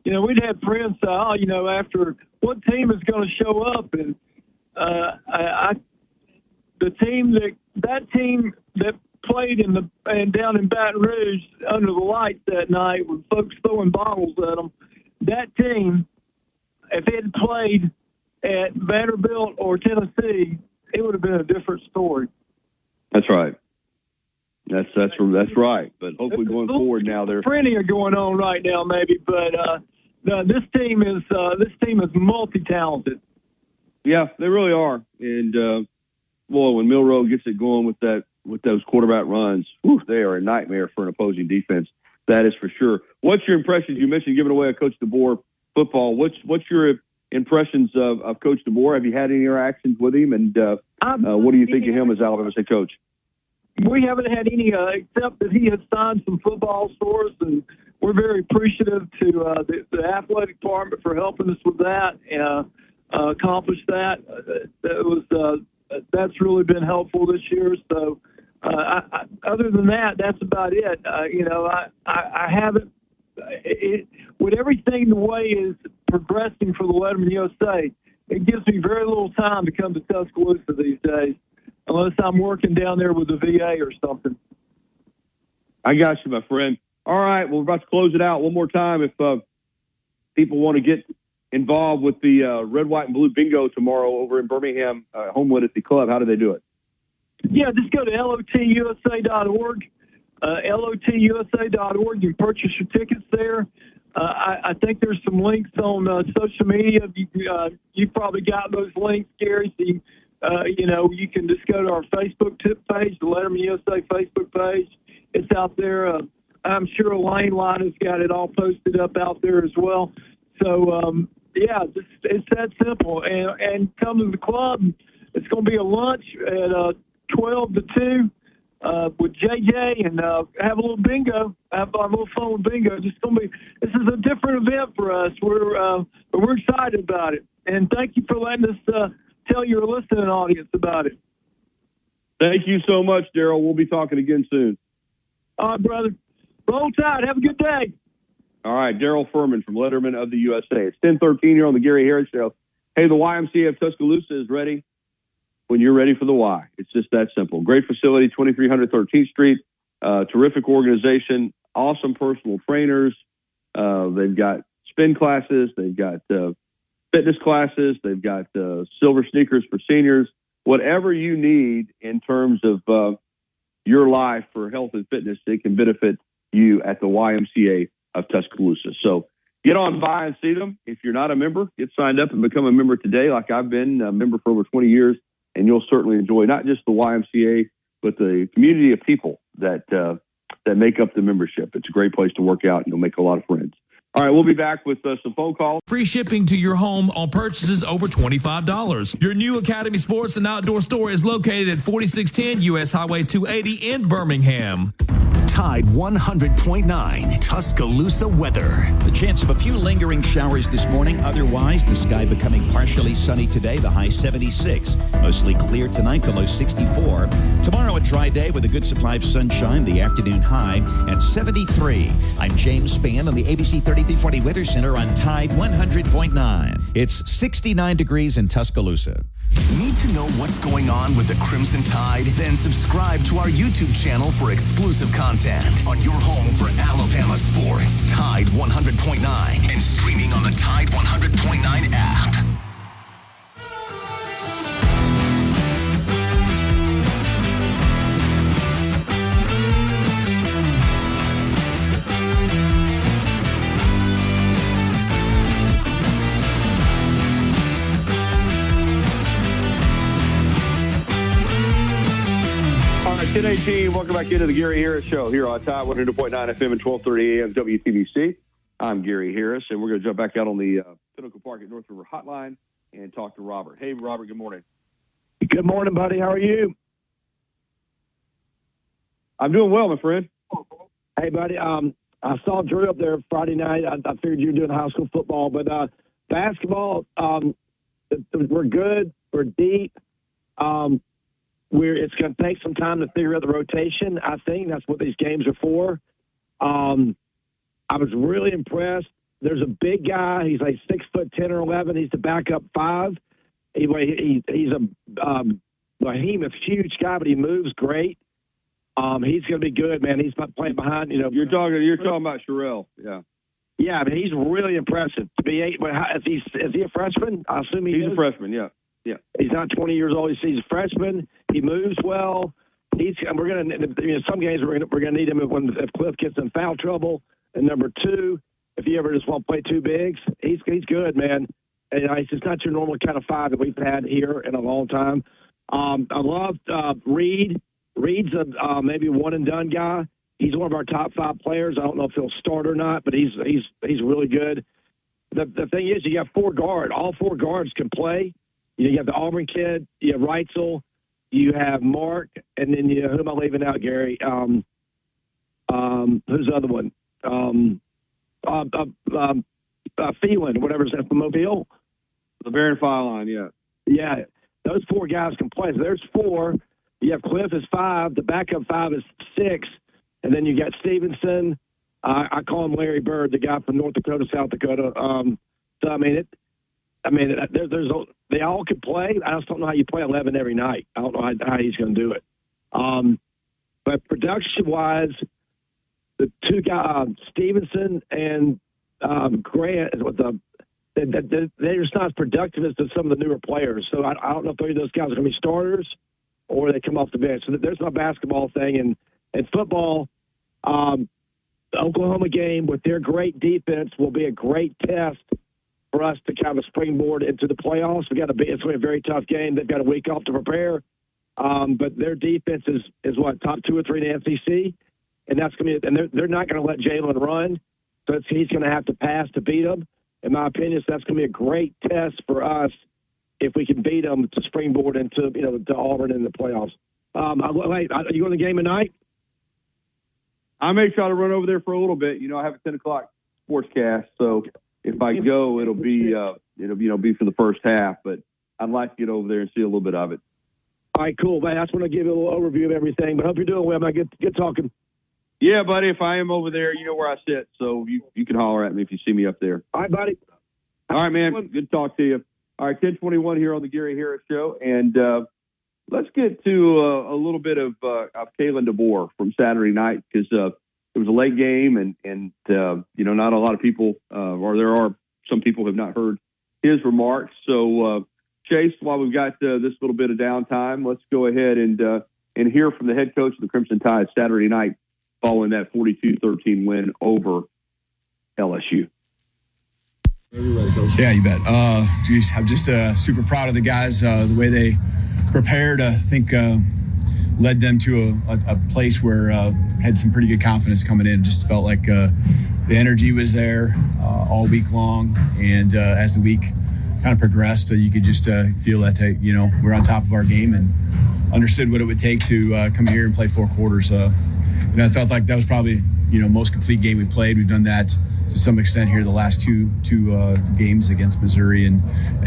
we'd had friends say, after what team is going to show up, and the team that played down in Baton Rouge under the lights that night with folks throwing bottles at them, that team, if it had played at Vanderbilt or Tennessee, it would have been a different story. That's right. That's right. But hopefully going forward now, there's plenty are going on right now, maybe. But this team is multi-talented. Yeah, they really are. And when Milroe gets it going with those quarterback runs, they are a nightmare for an opposing defense. That is for sure. What's your impressions? You mentioned giving away a Coach DeBoer football. What's your impressions of Coach DeBoer? Have you had any interactions with him? And what do you think of him as Alabama's head coach? We haven't had any, except that he has signed some footballs for us, and we're very appreciative to the athletic department for helping us with that and accomplish that. That's really been helpful this year. So, other than that, that's about it. I haven't. With everything the way is progressing for the Letterman USA, it gives me very little time to come to Tuscaloosa these days, unless I'm working down there with the VA or something. I got you, my friend. All right, well, we're about to close it out one more time. If people want to get involved with the Red, White, and Blue Bingo tomorrow over in Birmingham, Homewood at the club, how do they do it? Yeah, just go to lotusa.org. lotusa.org. You can purchase your tickets there. I think there's some links on social media. You've probably got those links, Gary. So you can just go to our Facebook page, the Letterman USA Facebook page. It's out there. I'm sure Elaine Line has got it all posted up out there as well. So, it's that simple. And come to the club. It's going to be a lunch at 12 to 2 with JJ and have a little bingo. Have a little fun with bingo. This is a different event for us. We're excited about it. And thank you for letting us tell your listening audience about it. Thank you so much, Daryl. We'll be talking again soon. All right, brother. Roll Tide. Have a good day. All right, Daryl Furman from Letterman of the USA. It's 10:13 here on the Gary Harris Show. Hey, the YMCA of Tuscaloosa is ready when you're ready for the Y. It's just that simple. Great facility, 2300 13th Street. Terrific organization, awesome personal trainers. They've got spin classes. They've got fitness classes. They've got silver sneakers for seniors. Whatever you need in terms of your life for health and fitness, it can benefit you at the YMCA of Tuscaloosa. So get on by and see them. If you're not a member, get signed up and become a member today, like I've been a member for over 20 years, and you'll certainly enjoy not just the YMCA, but the community of people that make up the membership. It's a great place to work out, and you'll make a lot of friends. All right, we'll be back with some phone calls. Free shipping to your home on purchases over $25. Your new Academy Sports and Outdoor store is located at 4610 US Highway 280 in Birmingham. Tide 100.9 Tuscaloosa weather. The chance of a few lingering showers this morning. Otherwise, the sky becoming partially sunny today, the high 76. Mostly clear tonight, the low 64. Tomorrow, a dry day with a good supply of sunshine, the afternoon high at 73. I'm James Spann on the ABC 3340 Weather Center on Tide 100.9. It's 69 degrees in Tuscaloosa. Need to know what's going on with the Crimson Tide? Then subscribe to our YouTube channel for exclusive content on your home for Alabama sports. Tide 100.9 and streaming on the Tide 100.9 app. All right, 10:18. Welcome back into the Gary Harris Show here on Tide 100.9 FM and 1230 AM WTBC. I'm Gary Harris, and we're going to jump back out on the Pinnacle Park at North River Hotline and talk to Robert. Hey, Robert, good morning. Good morning, buddy. How are you? I'm doing well, my friend. Hey, buddy. I saw Drew up there Friday night. I figured you were doing high school football, but basketball, we're good. We're deep. It's going to take some time to figure out the rotation. I think that's what these games are for. I was really impressed. There's a big guy. He's like 6'10" or 11. He's the backup 5. He's a behemoth, huge guy, but he moves great. He's going to be good, man. He's not playing behind. You're talking about Sherelle, yeah. Yeah, but he's really impressive. To be 8, is he a freshman? I assume he's a freshman. Yeah. Yeah. He's not 20 years old. He's a freshman. He moves well. We're going to some games we're going to need him if Cliff gets in foul trouble. And number 2, if you ever just want to play 2 bigs, he's good, man. And it's just not your normal kind of 5 that we've had here in a long time. I love Reed. Reed's a maybe one and done guy. He's one of our top 5 players. I don't know if he'll start or not, but he's really good. The thing is, you got 4 guards. All 4 guards can play. You have the Auburn kid. You have Reitzel. You have Mark, and then who am I leaving out, Gary? Who's the other one? Phelan, whatever's that from Mobile. The Baron Fileline, yeah. Yeah, those 4 guys can play. So there's 4. You have Cliff is 5. The backup 5 is 6. And then you got Stevenson. I call him Larry Bird, the guy from North Dakota, South Dakota. They all could play. I just don't know how you play 11 every night. I don't know how he's going to do it. But production-wise, the 2 guys, Stevenson and Grant, they're just not as productive as some of the newer players. So I don't know if any of those guys are going to be starters or they come off the bench. So there's my basketball thing. And football, the Oklahoma game with their great defense will be a great test for us to kind of springboard into the playoffs. It's going to be a very tough game. They've got a week off to prepare. But their defense is what, top 2 or 3 in the SEC? And that's going to be, and they're not going to let Jalen run. So he's going to have to pass to beat them. In my opinion, so that's going to be a great test for us if we can beat them to springboard into, to Auburn in the playoffs. Are you going to the game tonight? I may try to run over there for a little bit. I have a 10 o'clock sportscast, so if I go, it'll be for the first half. But I'd like to get over there and see a little bit of it. All right, cool, man. I just want to give you a little overview of everything, but hope you're doing well, man. Good talking. Yeah, buddy, if I am over there, you know where I sit, so you can holler at me if you see me up there. All right, buddy. All right, man. Good to talk to you. All right, 10:21 here on the Gary Harris Show, and let's get to a little bit of Kalen DeBoer from Saturday night, because it was a late game, and not a lot of people, or there are some people who have not heard his remarks. So, Chase, while we've got this little bit of downtime, let's go ahead and hear from the head coach of the Crimson Tide Saturday night following that 42-13 win over LSU. Yeah, you bet. I'm just super proud of the guys, the way they prepared. I think led them to a place where had some pretty good confidence coming in. Just felt like the energy was there all week long, and as the week kind of progressed, you could just feel that we're on top of our game and understood what it would take to come here and play 4 quarters. I felt like that was probably most complete game we played. We've done that to some extent here the last two games against Missouri and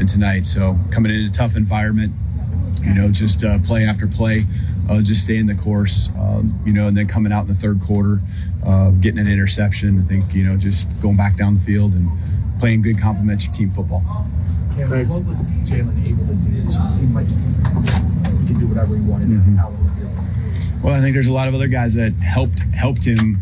tonight. So coming in a tough environment, just play after play, just staying the course, and then coming out in the third quarter, getting an interception. I think, just going back down the field and playing good complementary team football. Cameron, what was Jalen able to do? It just seemed like he could do whatever he wanted out on the field. Well, I think there's a lot of other guys that helped him,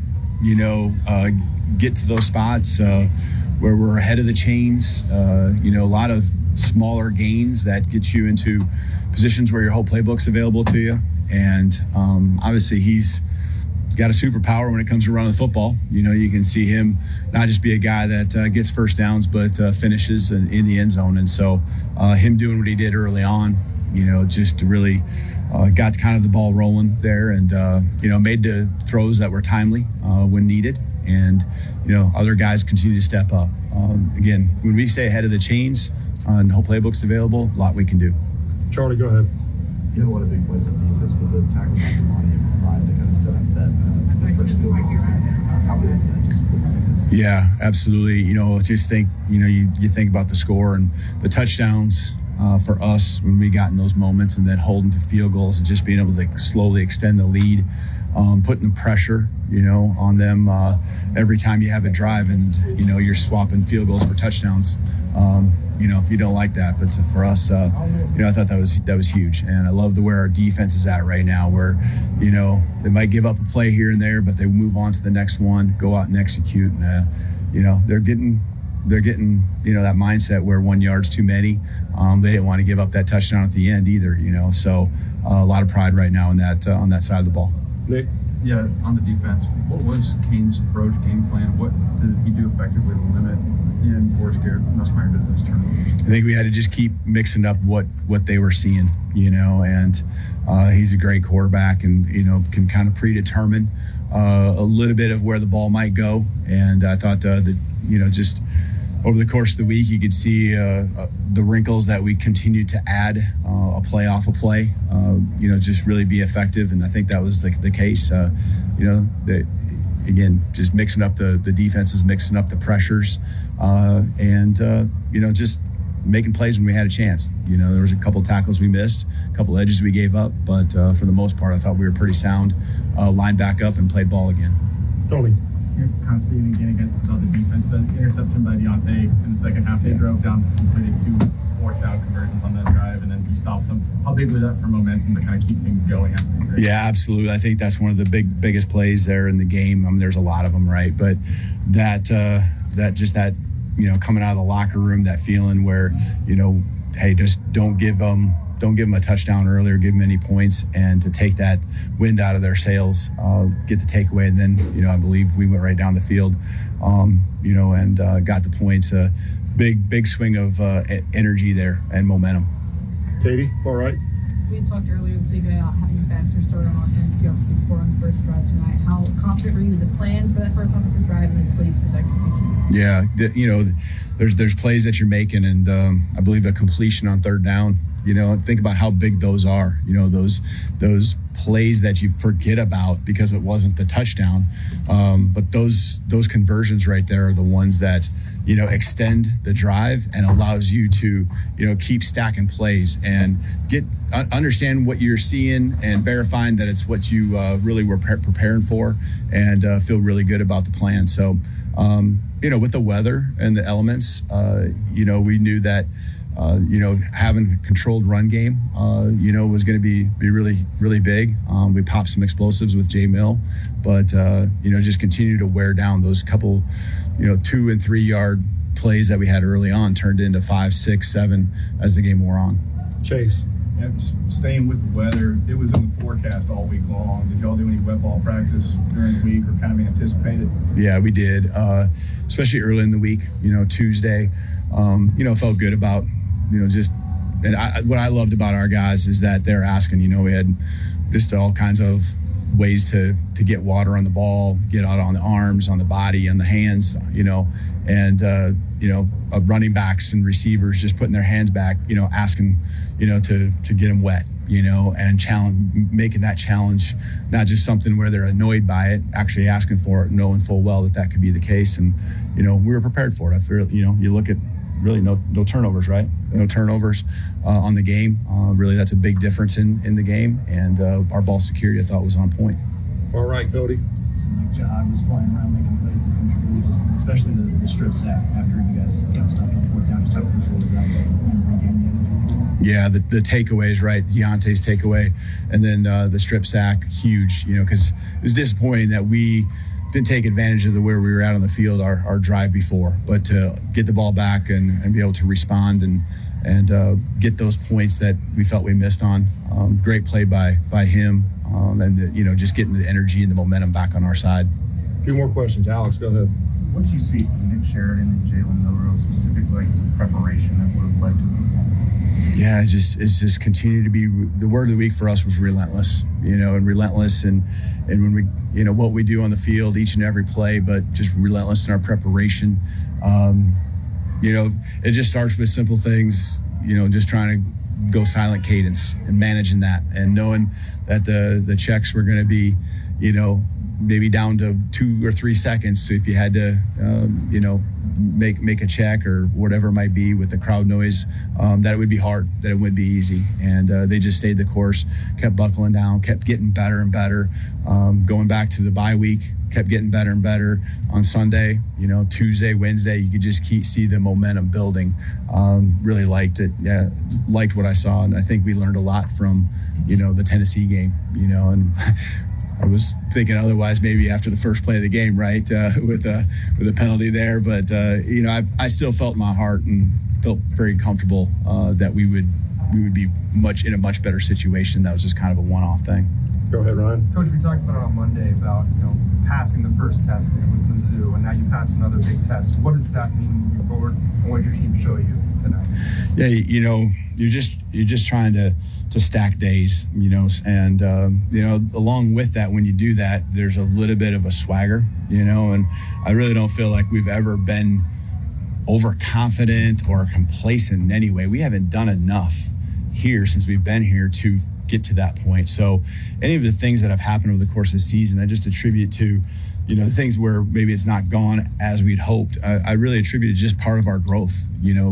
get to those spots where we're ahead of the chains. A lot of smaller gains that get you into positions where your whole playbook's available to you. And obviously he's got a superpower when it comes to running the football. You can see him not just be a guy that gets first downs, but finishes in the end zone. And so him doing what he did early on, just really got kind of the ball rolling there, and made the throws that were timely when needed. And other guys continue to step up. Again, when we stay ahead of the chains and whole playbook's available, a lot we can do. Charlie, go ahead. You had a lot of big plays on defense with the tackle by Kimani and Pride to kind of set up that first field goal. How big is that just for defense? Yeah, absolutely. Just think, you think about the score and the touchdowns for us when we got in those moments, and then holding to field goals and just being able to slowly extend the lead, putting the pressure, on them every time you have a drive, and, you're swapping field goals for touchdowns. You don't like that, but for us, I thought that was huge. And I love where our defense is at right now, where, they might give up a play here and there, but they move on to the next one, go out and execute. And, they're getting that mindset where 1 yard's too many. They didn't want to give up that touchdown at the end either, so a lot of pride right now in that on that side of the ball. Nick? Yeah, on the defense, what was Kane's approach, game plan? What did he do effectively to limit Ian Forsgard, Nussmeier did those turnovers? I think we had to just keep mixing up what they were seeing, and he's a great quarterback and, can kind of predetermine a little bit of where the ball might go. And I thought that, just over the course of the week, you could see the wrinkles that we continued to add a play off a play, just really be effective. And I think that was the case, again, just mixing up the defenses, mixing up the pressures, and just making plays when we had a chance. There was a couple tackles we missed, a couple edges we gave up, but for the most part, I thought we were pretty sound, lined back up and played ball again. Tony. You're kind of speaking again against the defense. The interception by Deontay in the second half, they drove down, completed 2 fourth-down conversions on that drive, and then he stops them. How big was that for momentum to kind of keep things going after the break? Yeah, absolutely. I think that's one of the biggest plays there in the game. I mean, there's a lot of them, right? But that coming out of the locker room, that feeling where, hey, just don't give them a touchdown early or give them any points, and to take that wind out of their sails, get the takeaway. And then, I believe we went right down the field, and got the points. Big swing of energy there and momentum. Katie, all right. We had talked earlier this week about having a faster start on offense. You obviously scored on the first drive tonight. How confident were you with the plan for that first offensive drive and then plays for the execution? Yeah, there's plays that you're making, and I believe a completion on third down think about how big those are. Those plays that you forget about because it wasn't the touchdown. But those conversions right there are the ones that, extend the drive and allows you to, keep stacking plays and understand what you're seeing and verifying that it's what you really were preparing for, and feel really good about the plan. So, with the weather and the elements, we knew that, having a controlled run game, was going to be really, really big. We popped some explosives with Jay Mill, but, just continue to wear down those couple, 2 and 3 yard plays that we had early on turned into 5, 6, 7 as the game wore on. Chase. Yeah, staying with the weather, it was in the forecast all week long. Did y'all do any wet ball practice during the week or kind of anticipate it? Yeah, we did, especially early in the week, Tuesday. Felt good about, what I loved about our guys is that they're asking, we had just all kinds of ways to get water on the ball, get out on the arms, on the body, on the hands, and running backs and receivers just putting their hands back, asking, to get them wet, and making that challenge not just something where they're annoyed by it, actually asking for it, knowing full well that could be the case. And, we were prepared for it. I feel, you look at really no turnovers, right? No turnovers on the game. Really, that's a big difference in the game. And our ball security, I thought, was on point. All right, Cody. It seemed like Jihad was flying around making plays defensively, especially the strip sack after you guys stopped on 4th down. Just how crucial was that to regain the energy? Yeah, the takeaways, right? Deontay's takeaway, and then the strip sack, huge, because it was disappointing that we didn't take advantage of where we were at on the field our drive before, but to get the ball back and be able to respond and get those points that we felt we missed on. Great play by him, and just getting the energy and the momentum back on our side. A few more questions. Alex, go ahead. What did you see from Nick Sheridan and Jalen Milroe specifically as a preparation that would have led to the performance? Yeah, it's just continued to be, the word of the week for us was relentless, and relentless and when we, what we do on the field each and every play, but just relentless in our preparation. It just starts with simple things, just trying to go silent cadence and managing that and knowing that the checks were going to be, maybe down to 2 or 3 seconds. So if you had to, make a check or whatever it might be with the crowd noise, that it would be hard, that it wouldn't be easy. And they just stayed the course, kept buckling down, kept getting better and better. Going back to the bye week, kept getting better and better. On Sunday, Tuesday, Wednesday, you could just see the momentum building. Really liked it. Yeah, liked what I saw. And I think we learned a lot from, the Tennessee game, and I was thinking otherwise maybe after the first play of the game, right, with a penalty there. But, I still felt in my heart and felt very comfortable that we would be in a much better situation. That was just kind of a one-off thing. Go ahead, Ryan. Coach, we talked about it on Monday about, passing the first test with Mizzou, and now you pass another big test. What does that mean moving forward, and what did your team show you tonight? Yeah, you're just trying to stack days, and along with that, when you do that, there's a little bit of a swagger, and I really don't feel like we've ever been overconfident or complacent in any way. We haven't done enough here since we've been here to get to that point. So any of the things that have happened over the course of the season, I just attribute to, the things where maybe it's not gone as we'd hoped. I really attribute it just part of our growth,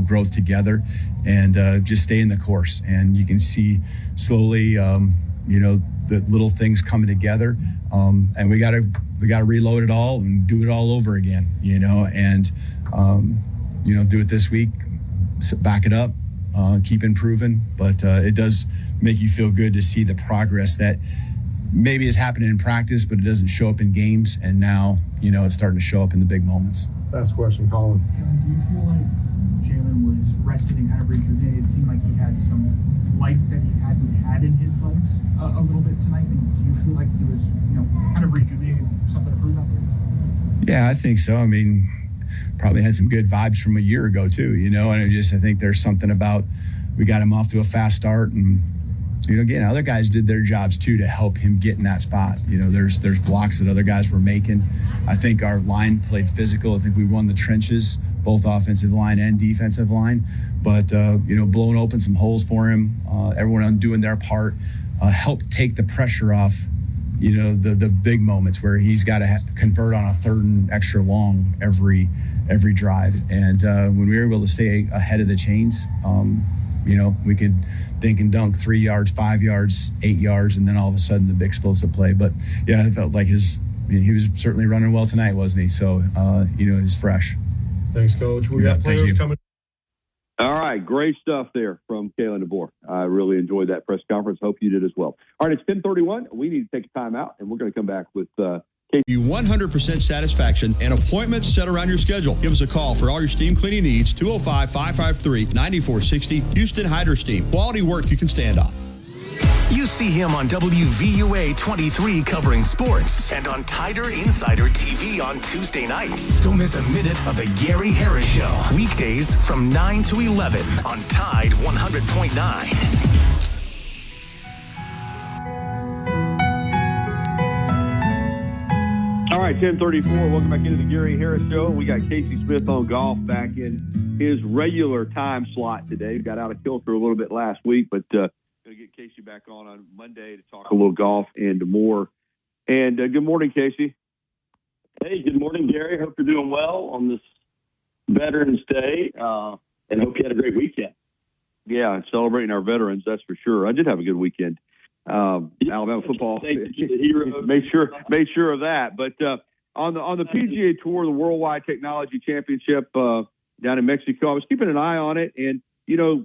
growth together and just stay in the course. And you can see slowly, the little things coming together. And we got to reload it all and do it all over again, and, do it this week, back it up, keep improving. But it does make you feel good to see the progress that maybe is happening in practice, but it doesn't show up in games. And now, it's starting to show up in the big moments. Last question, Colin. Do you feel like Jalen was rested and kind of rejuvenated? It seemed like he had some life that he hadn't had in his legs a little bit tonight. And do you feel like he was, kind of rejuvenated, something to prove out there? Yeah, I think so. I mean, probably had some good vibes from a year ago too, and I think there's something about, we got him off to a fast start, and again, other guys did their jobs too to help him get in that spot. There's blocks that other guys were making. I think our line played physical. I think we won the trenches both offensive line and defensive line. But, blowing open some holes for him, everyone doing their part, helped take the pressure off, the big moments where he's got to convert on a third and extra long every drive. And when we were able to stay ahead of the chains, we could dink and dunk 3 yards, 5 yards, 8 yards, and then all of a sudden the big explosive play. But yeah, it felt like he was certainly running well tonight, wasn't he? So, he's fresh. Thanks, Coach. We got players coming. All right, great stuff there from Kalen DeBoer. I really enjoyed that press conference. Hope you did as well. All right, it's 10:31. We need to take a timeout, and we're going to come back with You 100% satisfaction and appointments set around your schedule. Give us a call for all your steam cleaning needs. 205-553-9460. Houston Hydro Steam. Quality work you can stand on. You see him on WVUA 23 covering sports and on Tider Insider TV on Tuesday nights. Don't miss a minute of the Gary Harris Show. Weekdays from 9 to 11 on Tide 100.9. All right, 10:34. Welcome back into the Gary Harris Show. We got Casey Smith on golf back in his regular time slot today. We got out of kilter a little bit last week, but going to get Casey back on Monday to talk a little golf and more. And good morning, Casey. Hey, good morning, Gary. Hope you're doing well on this Veterans Day, and hope you had a great weekend. Yeah, celebrating our veterans, that's for sure. I did have a good weekend. Alabama football made sure of that. But on the PGA Tour, the Worldwide Technology Championship down in Mexico, I was keeping an eye on it, and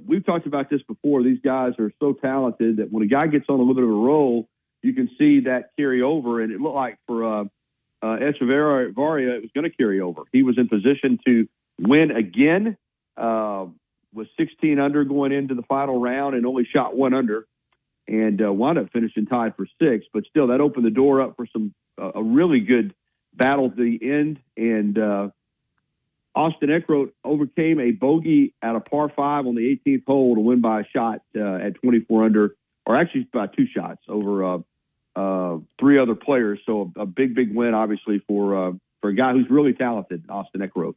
we've talked about this before. These guys are so talented that when a guy gets on a little bit of a roll, you can see that carry over. And it looked like for Echevarria, it was going to carry over. He was in position to win again, with 16 under going into the final round and only shot 1 under. And wound up finishing tied for 6, but still that opened the door up for a really good battle to the end. And Austin Eckroat overcame a bogey at a par 5 on the 18th hole to win by a shot at 24 under, or actually by 2 shots over 3 other players. So a big win, obviously, for a guy who's really talented, Austin Eckroat.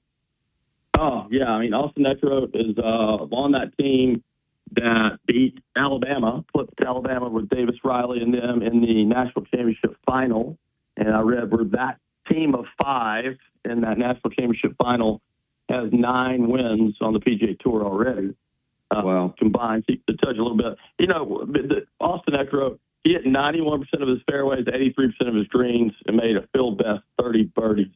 Oh yeah, I mean Austin Eckroat is on that team that beat Alabama, flipped Alabama with Davis Riley and them in the national championship final. And I read where that team of 5 in that national championship final has 9 wins on the PGA Tour already. Combined. To touch a little bit, Austin Eckroat, he hit 91% of his fairways, 83% of his greens, and made a field best 30 birdies.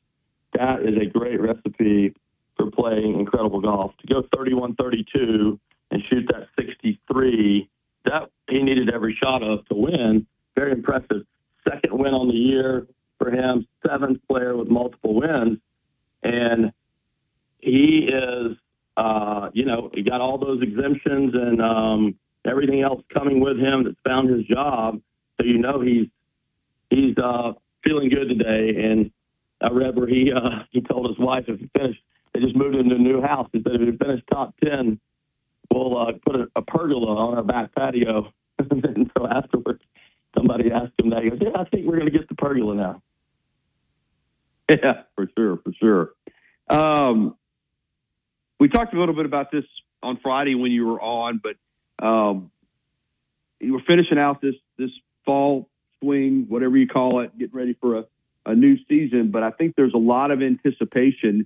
That is a great recipe for playing incredible golf. To go 31-32 and shoot that 63, that he needed every shot of to win. Very impressive. Second win on the year for him, 7th player with multiple wins. And he is, he got all those exemptions and everything else coming with him that's found his job. So he's feeling good today. And I read where he told his wife if he finished, they just moved into a new house. He said if he finished top 10, we'll put a pergola on our back patio. And so afterwards, somebody asked him that. He goes, I think we're going to get the pergola now. Yeah, for sure. We talked a little bit about this on Friday when you were on, but you were finishing out this fall swing, whatever you call it, getting ready for a new season. But I think there's a lot of anticipation.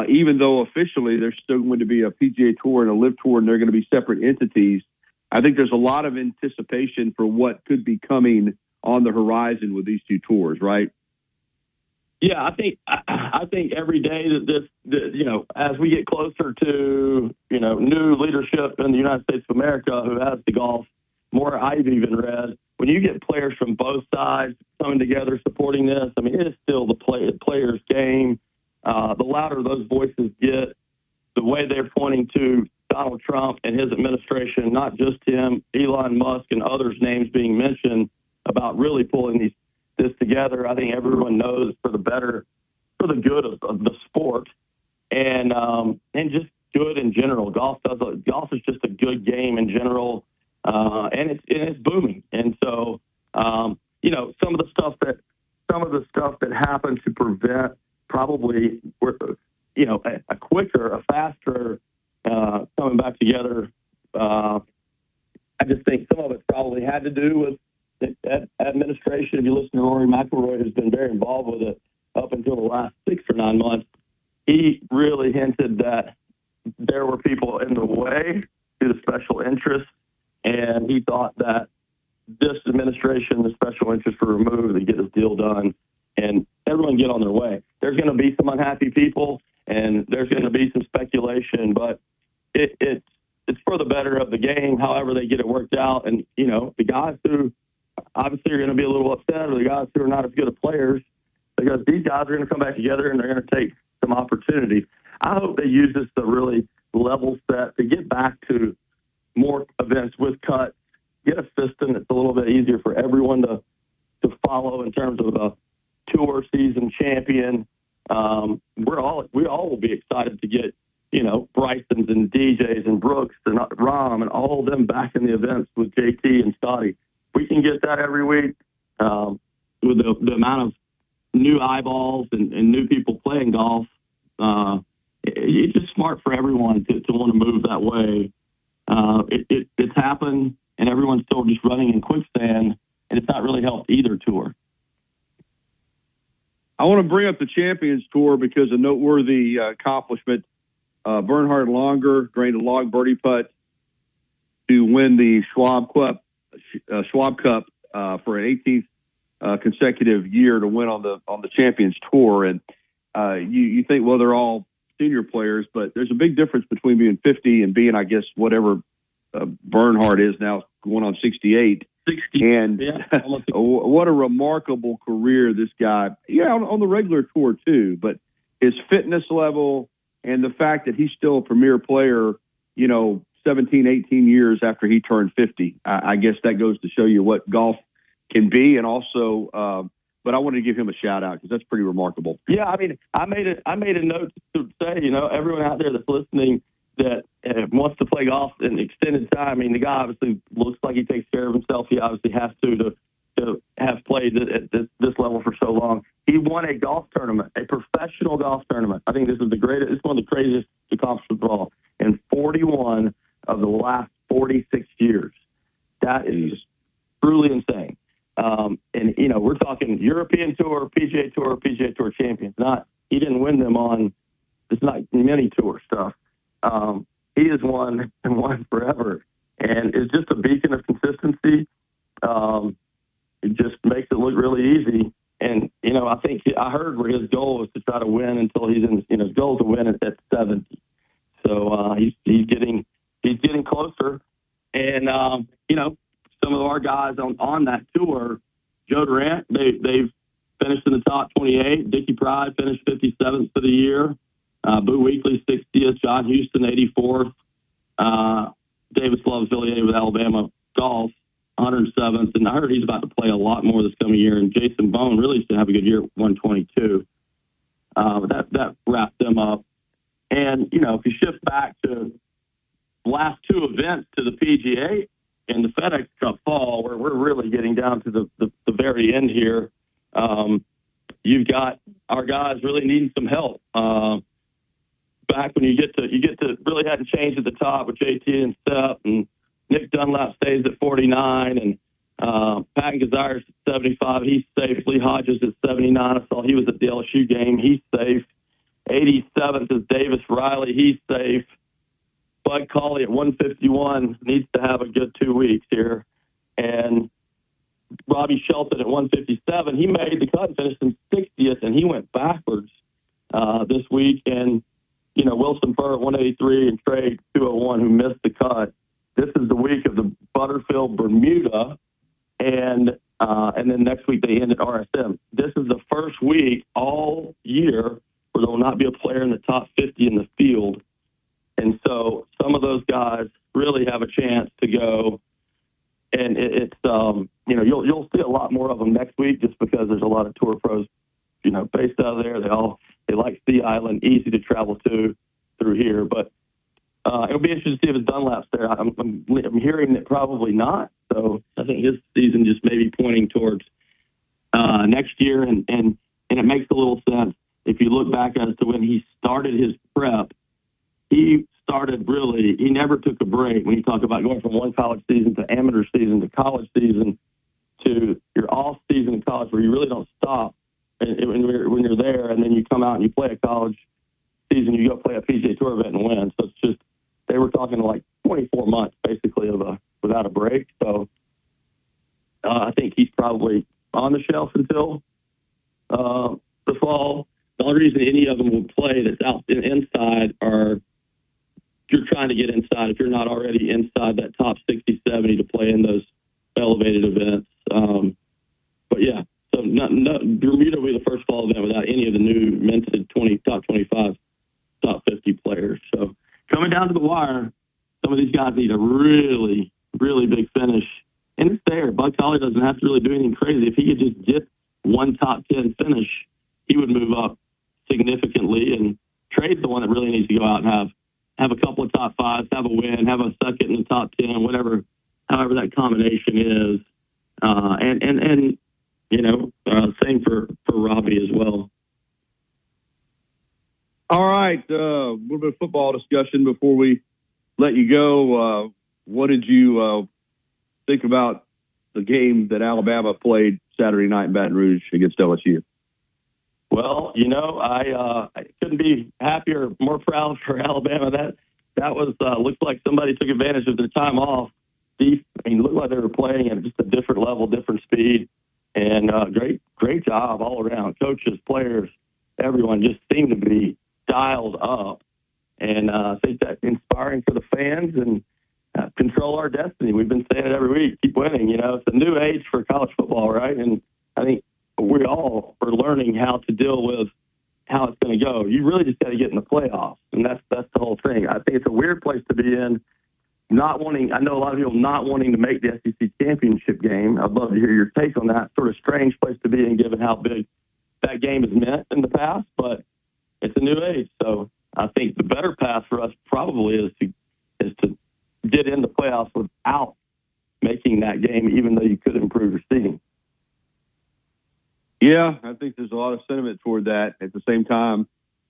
Even though officially there's still going to be a PGA Tour and a LIV Tour, and they're going to be separate entities, I think there's a lot of anticipation for what could be coming on the horizon with these 2 tours, right? Yeah, I think every day that as we get closer to new leadership in the United States of America who has the golf, more I've even read, when you get players from both sides coming together supporting this, I mean, it is still the players' game. The louder those voices get, the way they're pointing to Donald Trump and his administration, not just him, Elon Musk and others' names being mentioned about really pulling this together. I think everyone knows for the good of the sport and just good in general. Golf is just a good game in general, and it's booming. And so, some of the stuff that happened to prevent probably, a quicker, a faster coming back together. I just think some of it probably had to do with administration. If you listen to Rory McIlroy, who's been very involved with it up until the last 6 or 9 months, he really hinted that there were people in the way to the special interests, and he thought that this administration, the special interests were removed to get this deal done, and everyone get on their way. There's going to be some unhappy people, and there's going to be some speculation, but it's for the better of the game, however they get it worked out. And, you know, the guys who obviously are going to be a little upset, or the guys who are not as good at players, because these guys are going to come back together and they're going to take some opportunity. I hope they use this to really level set, to get back to more events with cuts, get a system that's a little bit easier for everyone to follow in terms of a tour season champion. We all will be excited to get, you know, Bryson's and DJs and Brooks and Rahm and all of them back in the events with JT and Scotty. We can get that every week with the amount of new eyeballs and new people playing golf. It's just smart for everyone to want to move that way. It's happened, and everyone's still just running in quicksand, and it's not really helped either tour. I want to bring up the Champions Tour because a noteworthy accomplishment. Bernhard Langer drained a log birdie putt to win the Schwab Cup for an 18th consecutive year to win on the Champions Tour. And you think, well, they're all senior players, but there's a big difference between being 50 and being, I guess, whatever Bernhard is now, going on 68. 60. And what a remarkable career this guy, on the regular tour too, but his fitness level and the fact that he's still a premier player, 17, 18 years after he turned 50. I guess that goes to show you what golf can be. And also, but I wanted to give him a shout out because that's pretty remarkable. Yeah. I mean, I made a note to say, everyone out there that's listening that wants to play golf in extended time. I mean, the guy obviously looks like he takes care of himself. He obviously has to have played at this level for so long. He won a golf tournament, a professional golf tournament. I think this is the greatest. It's one of the craziest accomplishments of all. In 41 of the last 46 years, that is truly insane. And we're talking European Tour, PGA Tour champions. He didn't win them on. It's not mini tour stuff. He has won and won forever, and it's just a beacon of consistency. It just makes it look really easy. And, I think I heard where his goal is to try to win until he's in, his goal is to win at 70. So, he's getting closer. And, some of our guys on that tour, Joe Durant, they've finished in the top 28. Dickie Pride finished 57th for the year. Boo Weekley, 60th. John Houston, 84th. Davis Love, affiliated with Alabama Golf, 107th. And I heard he's about to play a lot more this coming year. And Jason Bone really used to have a good year at 122. That wrapped them up. And, if you shift back to the last two events to the PGA and the FedEx Cup fall, where we're really getting down to the very end here, you've got our guys really needing some help. Back when you get to really hadn't changed at the top with JT and Steph, and Nick Dunlap stays at 49, and Patton Kazires at 75. He's safe. Lee Hodges at 79. I saw he was at the LSU game. He's safe. 87th is Davis Riley. He's safe. Bud Cauley at 151 needs to have a good 2 weeks here. And Robbie Shelton at 157. He made the cut and finished in 60th, and he went backwards this week. And, Wilson Furr at 183 and Trey 201 who missed the cut. This is the week of the Butterfield Bermuda, and then next week they end at RSM. This is the first week all year where there will not be a player in the top 50 in the field. And so some of those guys really have a chance to go. And it's you'll see a lot more of them next week just because there's a lot of tour pros, based out of there. They like Sea Island, easy to travel to through here. But it'll be interesting to see if it's Dunlap's there. I'm hearing that probably not. So I think his season just may be pointing towards next year. And it makes a little sense if you look back as to when he started his prep started really, he never took a break when you talk about going from one college season to amateur season to college season to your off season in college where you really don't stop when you're there, and then you come out and you play a college season, you go play a PGA Tour event and win. So it's just, they were talking like 24 months basically without a break. So I think he's probably on the shelf until the fall. The only reason any of them will play that's out inside are you're trying to get inside if you're not already inside that top 60, 70 to play in those elevated events. But yeah, so Bermuda will be the first fall event without any of the new minted top 25, top 50 players. So coming down to the wire, some of these guys need a really, really big finish. And it's there. Bud Colley doesn't have to really do anything crazy. If he could just get one top 10 finish, he would move up significantly. And Trey's the one that really needs to go out and have a couple of top fives, have a win, have a second in the top 10, whatever, however that combination is. And you know, same for Robbie as well. All right, a little bit of football discussion before we let you go. What did you think about the game that Alabama played Saturday night in Baton Rouge against LSU? Well, you know, I couldn't be happier, more proud for Alabama. That was looked like somebody took advantage of their time off. I mean, looked like they were playing at just a different level, different speed, and great job all around. Coaches, players, everyone just seemed to be dialed up, and I think that's inspiring for the fans and control our destiny. We've been saying it every week, keep winning. You know, it's a new age for college football, right? And I think we all are learning how to deal with how it's going to go. You really just got to get in the playoffs, and that's the whole thing. I think it's a weird place to be in. I know a lot of people not wanting to make the SEC championship game. I'd love to hear your take on that. Sort of strange place to be in, given how big that game has meant in the past, but it's a new age. So I think the better path for us probably is to get in the playoffs without making that game, even though you could improve your seeding. Yeah, I think there's a lot of sentiment toward that. At the same time,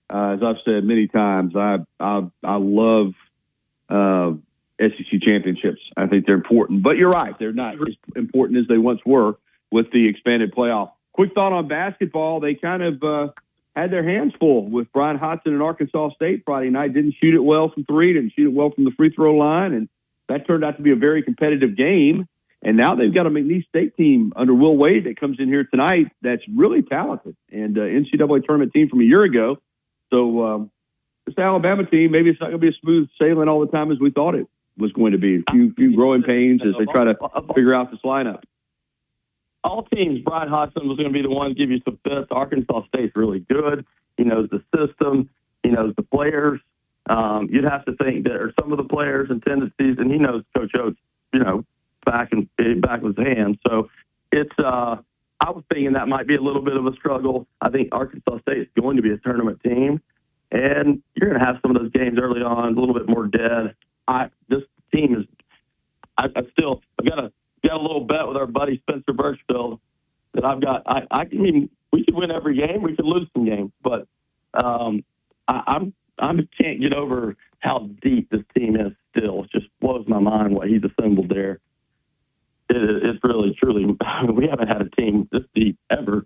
as I've said many times, I love SEC championships. I think they're important, but you're right, they're not as important as they once were with the expanded playoff. Quick thought on basketball: they kind of had their hands full with Brian Hodgson and Arkansas State Friday night. Didn't shoot it well from three, didn't shoot it well from the free throw line, and that turned out to be a very competitive game. And now they've got a McNeese State team under Will Wade that comes in here tonight that's really talented, and NCAA tournament team from a year ago. So this Alabama team, maybe it's not going to be as smooth sailing all the time as we thought it was going to be. A few growing pains as they try to figure out this lineup. All teams, Brian Hodgson was going to be the one to give you some fits. Arkansas State's really good. He knows the system. He knows the players. You'd have to think that are some of the players and tendencies, and he knows Coach Oates, you know, back with his hand. So it's I was thinking that might be a little bit of a struggle. I think Arkansas State is going to be a tournament team, and you're going to have some of those games early on a little bit more dead. This team is. I've got a little bet with our buddy Spencer Birchfield that I've got. I mean, we could win every game, we could lose some games, but I can't get over how deep this team is still. It just blows my mind what he's assembled there. It's really, truly, we haven't had a team this deep ever.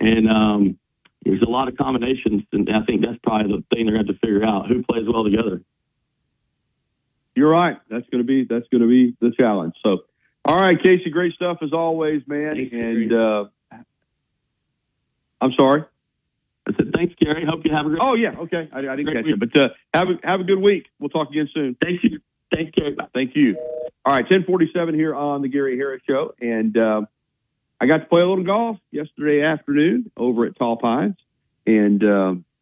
And there's a lot of combinations, and I think that's probably the thing they're going to have to figure out, who plays well together. You're right. That's going to be the challenge. So, all right, Casey, great stuff as always, man. Thanks, and I'm sorry. I said, thanks, Gary. Hope you have a great. Oh yeah, okay. I didn't catch it, but have a good week. We'll talk again soon. Thank you. Thanks, Gary. Thank you. All right, 10:47 here on the Gary Harris Show, and I got to play a little golf yesterday afternoon over at Tall Pines, and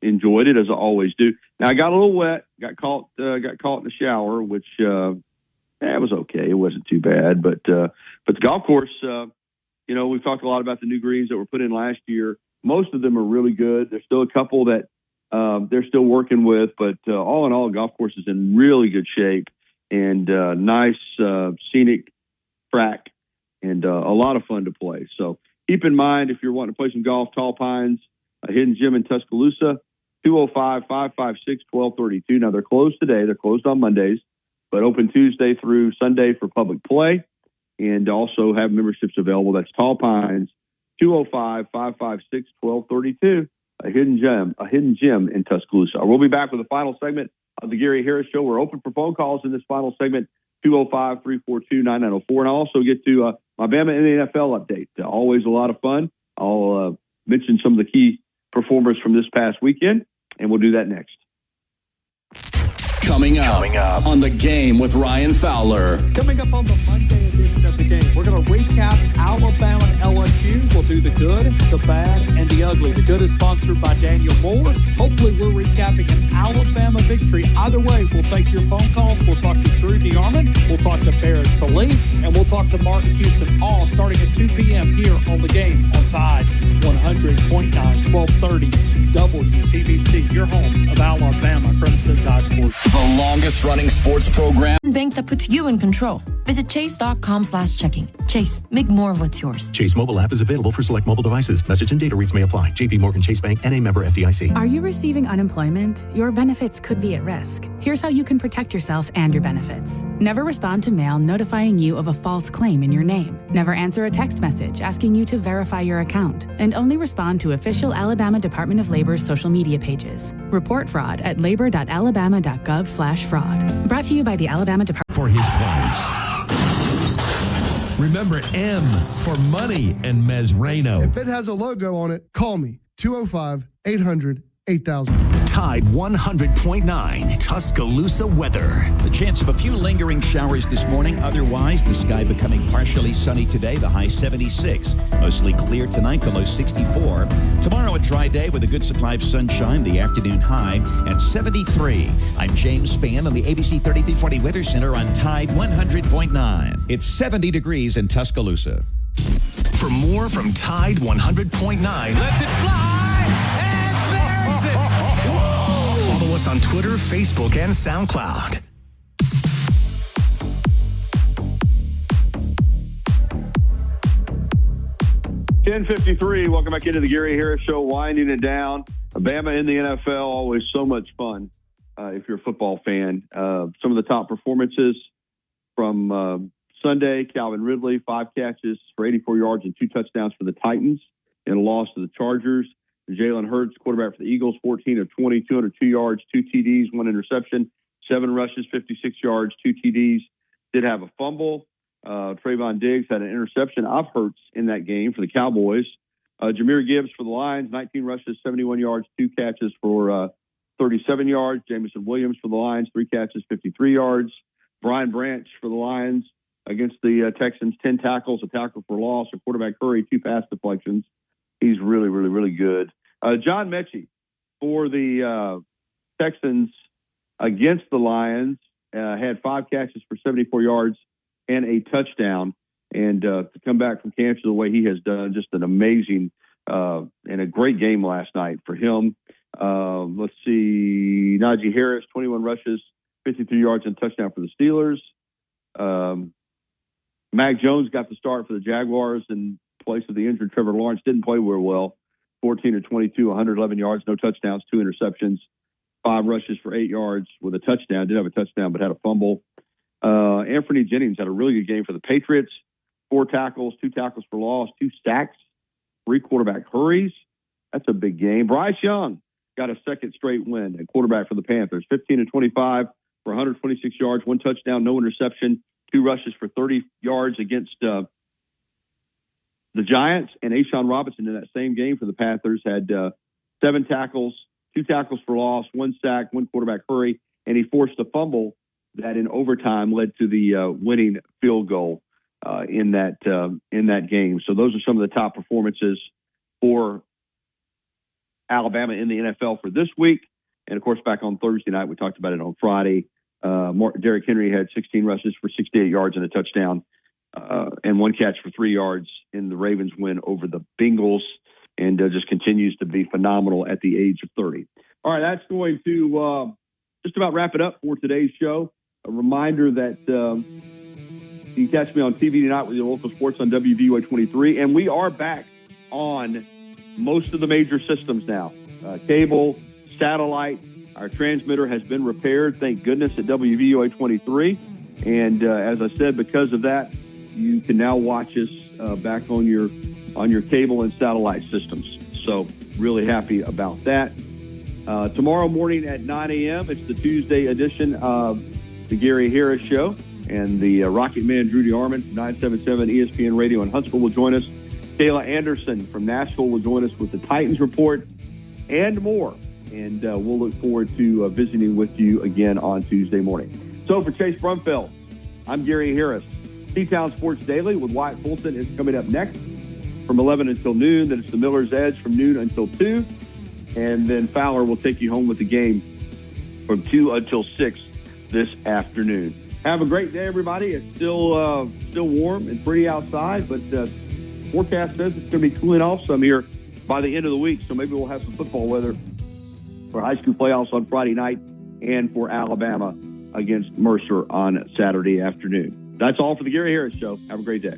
enjoyed it as I always do. Now I got a little wet, got caught in the shower, which it was okay. It wasn't too bad, but the golf course, you know, we've talked a lot about the new greens that were put in last year. Most of them are really good. There's still a couple that they're still working with, but all in all, the golf course is in really good shape, and nice scenic track, and a lot of fun to play. So keep in mind, if you're wanting to play some golf, Tall Pines, a hidden gem in Tuscaloosa, 205-556-1232. Now, they're closed today. They're closed on Mondays, but open Tuesday through Sunday for public play, and also have memberships available. That's Tall Pines, 205-556-1232, a hidden gem in Tuscaloosa. We'll be back with the final segment of the Gary Harris Show. We're open for phone calls in this final segment, 205-342-9904. And I'll also get to my Bama in the NFL update. Always a lot of fun. I'll mention some of the key performers from this past weekend, and we'll do that next. Coming up on The Game with Ryan Fowler. Coming up on the Monday edition of The Game, we're going to recap Alabama and LSU. We'll do the good, the bad, and the ugly. The good is sponsored by Daniel Moore. Hopefully we're recapping an Alabama victory. Either way, we'll take your phone calls. We'll talk to Drew DeArmond. We'll talk to Barrett Salee. And we'll talk to Martin Houston all starting at 2 p.m. here on The Game on Tide 100.9, 1230 WTBC, your home of Alabama Crimson Tide Sports. The longest running sports program. Bank that puts you in control. Visit chase.com/checking. Chase, make more of what's yours. Chase mobile app is available for select mobile devices. Message and data rates may apply. JP Morgan Chase Bank, N.A. member FDIC. Are you receiving unemployment? Your benefits could be at risk. Here's how you can protect yourself and your benefits. Never respond to mail notifying you of a false claim in your name. Never answer a text message asking you to verify your account. And only respond to official Alabama Department of Labor's social media pages. Report fraud at labor.alabama.gov/fraud. Brought to you by the Alabama Department for his clients. Remember M for money and Mesrano. If it has a logo on it, call me. 205-800-8000. Tide 100.9 Tuscaloosa weather. The chance of a few lingering showers this morning. Otherwise, the sky becoming partially sunny today, the high 76. Mostly clear tonight, the low 64. Tomorrow, a dry day with a good supply of sunshine, the afternoon high at 73. I'm James Spann on the ABC 3340 Weather Center on Tide 100.9. It's 70 degrees in Tuscaloosa. For more from Tide 100.9, let's it fly! Follow us on Twitter, Facebook, and SoundCloud. .53, welcome back into the Gary Harris Show, winding it down. Bama in the NFL, always so much fun if you're a football fan. Some of the top performances from Sunday, Calvin Ridley, 5 catches for 84 yards and 2 touchdowns for the Titans in a loss to the Chargers. Jalen Hurts, quarterback for the Eagles, 14 of 20, 202 yards, 2 TDs, 1 interception, 7 rushes, 56 yards, 2 TDs. Did have a fumble. Trayvon Diggs had an interception of Hurts in that game for the Cowboys. Jahmyr Gibbs for the Lions, 19 rushes, 71 yards, 2 catches for 37 yards. Jameson Williams for the Lions, 3 catches, 53 yards. Brian Branch for the Lions against the Texans, 10 tackles, a tackle for loss, a quarterback hurry, 2 pass deflections. He's really, really, really good. John Mechie for the Texans against the Lions had 5 catches for 74 yards and a touchdown. And to come back from cancer the way he has done, just an amazing and a great game last night for him. Let's see, Najee Harris, 21 rushes, 53 yards and a touchdown for the Steelers. Mac Jones got the start for the Jaguars in place of the injured Trevor Lawrence. Didn't play very well. 14 of 22, 111 yards, no touchdowns, 2 interceptions, 5 rushes for 8 yards with a touchdown. Did have a touchdown, but had a fumble. Anthony Jennings had a really good game for the Patriots. 4 tackles, 2 tackles for loss, 2 sacks, 3 quarterback hurries. That's a big game. Bryce Young got a second straight win at quarterback for the Panthers. 15 of 25 for 126 yards, 1 touchdown, no interception, 2 rushes for 30 yards against the Giants. And Ashawn Robinson in that same game for the Panthers had 7 tackles, 2 tackles for loss, 1 sack, 1 quarterback hurry, and he forced a fumble that in overtime led to the winning field goal in that game. So those are some of the top performances for Alabama in the NFL for this week. And of course, back on Thursday night, we talked about it on Friday. Derrick Henry had 16 rushes for 68 yards and a touchdown, and 1 catch for 3 yards in the Ravens win over the Bengals, and just continues to be phenomenal at the age of 30. All right, that's going to just about wrap it up for today's show. A reminder that you can catch me on TV tonight with your local sports on WVUA 23, and we are back on most of the major systems now. Cable, satellite. Our transmitter has been repaired, thank goodness, at WVUA 23. And as I said, because of that, you can now watch us back on your cable and satellite systems. So really happy about that. Tomorrow morning at 9 a.m., it's the Tuesday edition of the Gary Harris Show. And the Rocket Man, Drew DeArmond, 977 ESPN Radio in Huntsville will join us. Kayla Anderson from Nashville will join us with the Titans Report and more. And we'll look forward to visiting with you again on Tuesday morning. So for Chase Brumfield, I'm Gary Harris. T-Town Sports Daily with Wyatt Fulton is coming up next from 11 until noon. Then it's the Miller's Edge from noon until 2. And then Fowler will take you home with the game from 2 until 6 this afternoon. Have a great day, everybody. It's still warm and pretty outside, but forecast says it's going to be cooling off some here by the end of the week. So maybe we'll have some football weather for high school playoffs on Friday night and for Alabama against Mercer on Saturday afternoon. That's all for the Gary Harris Show. Have a great day.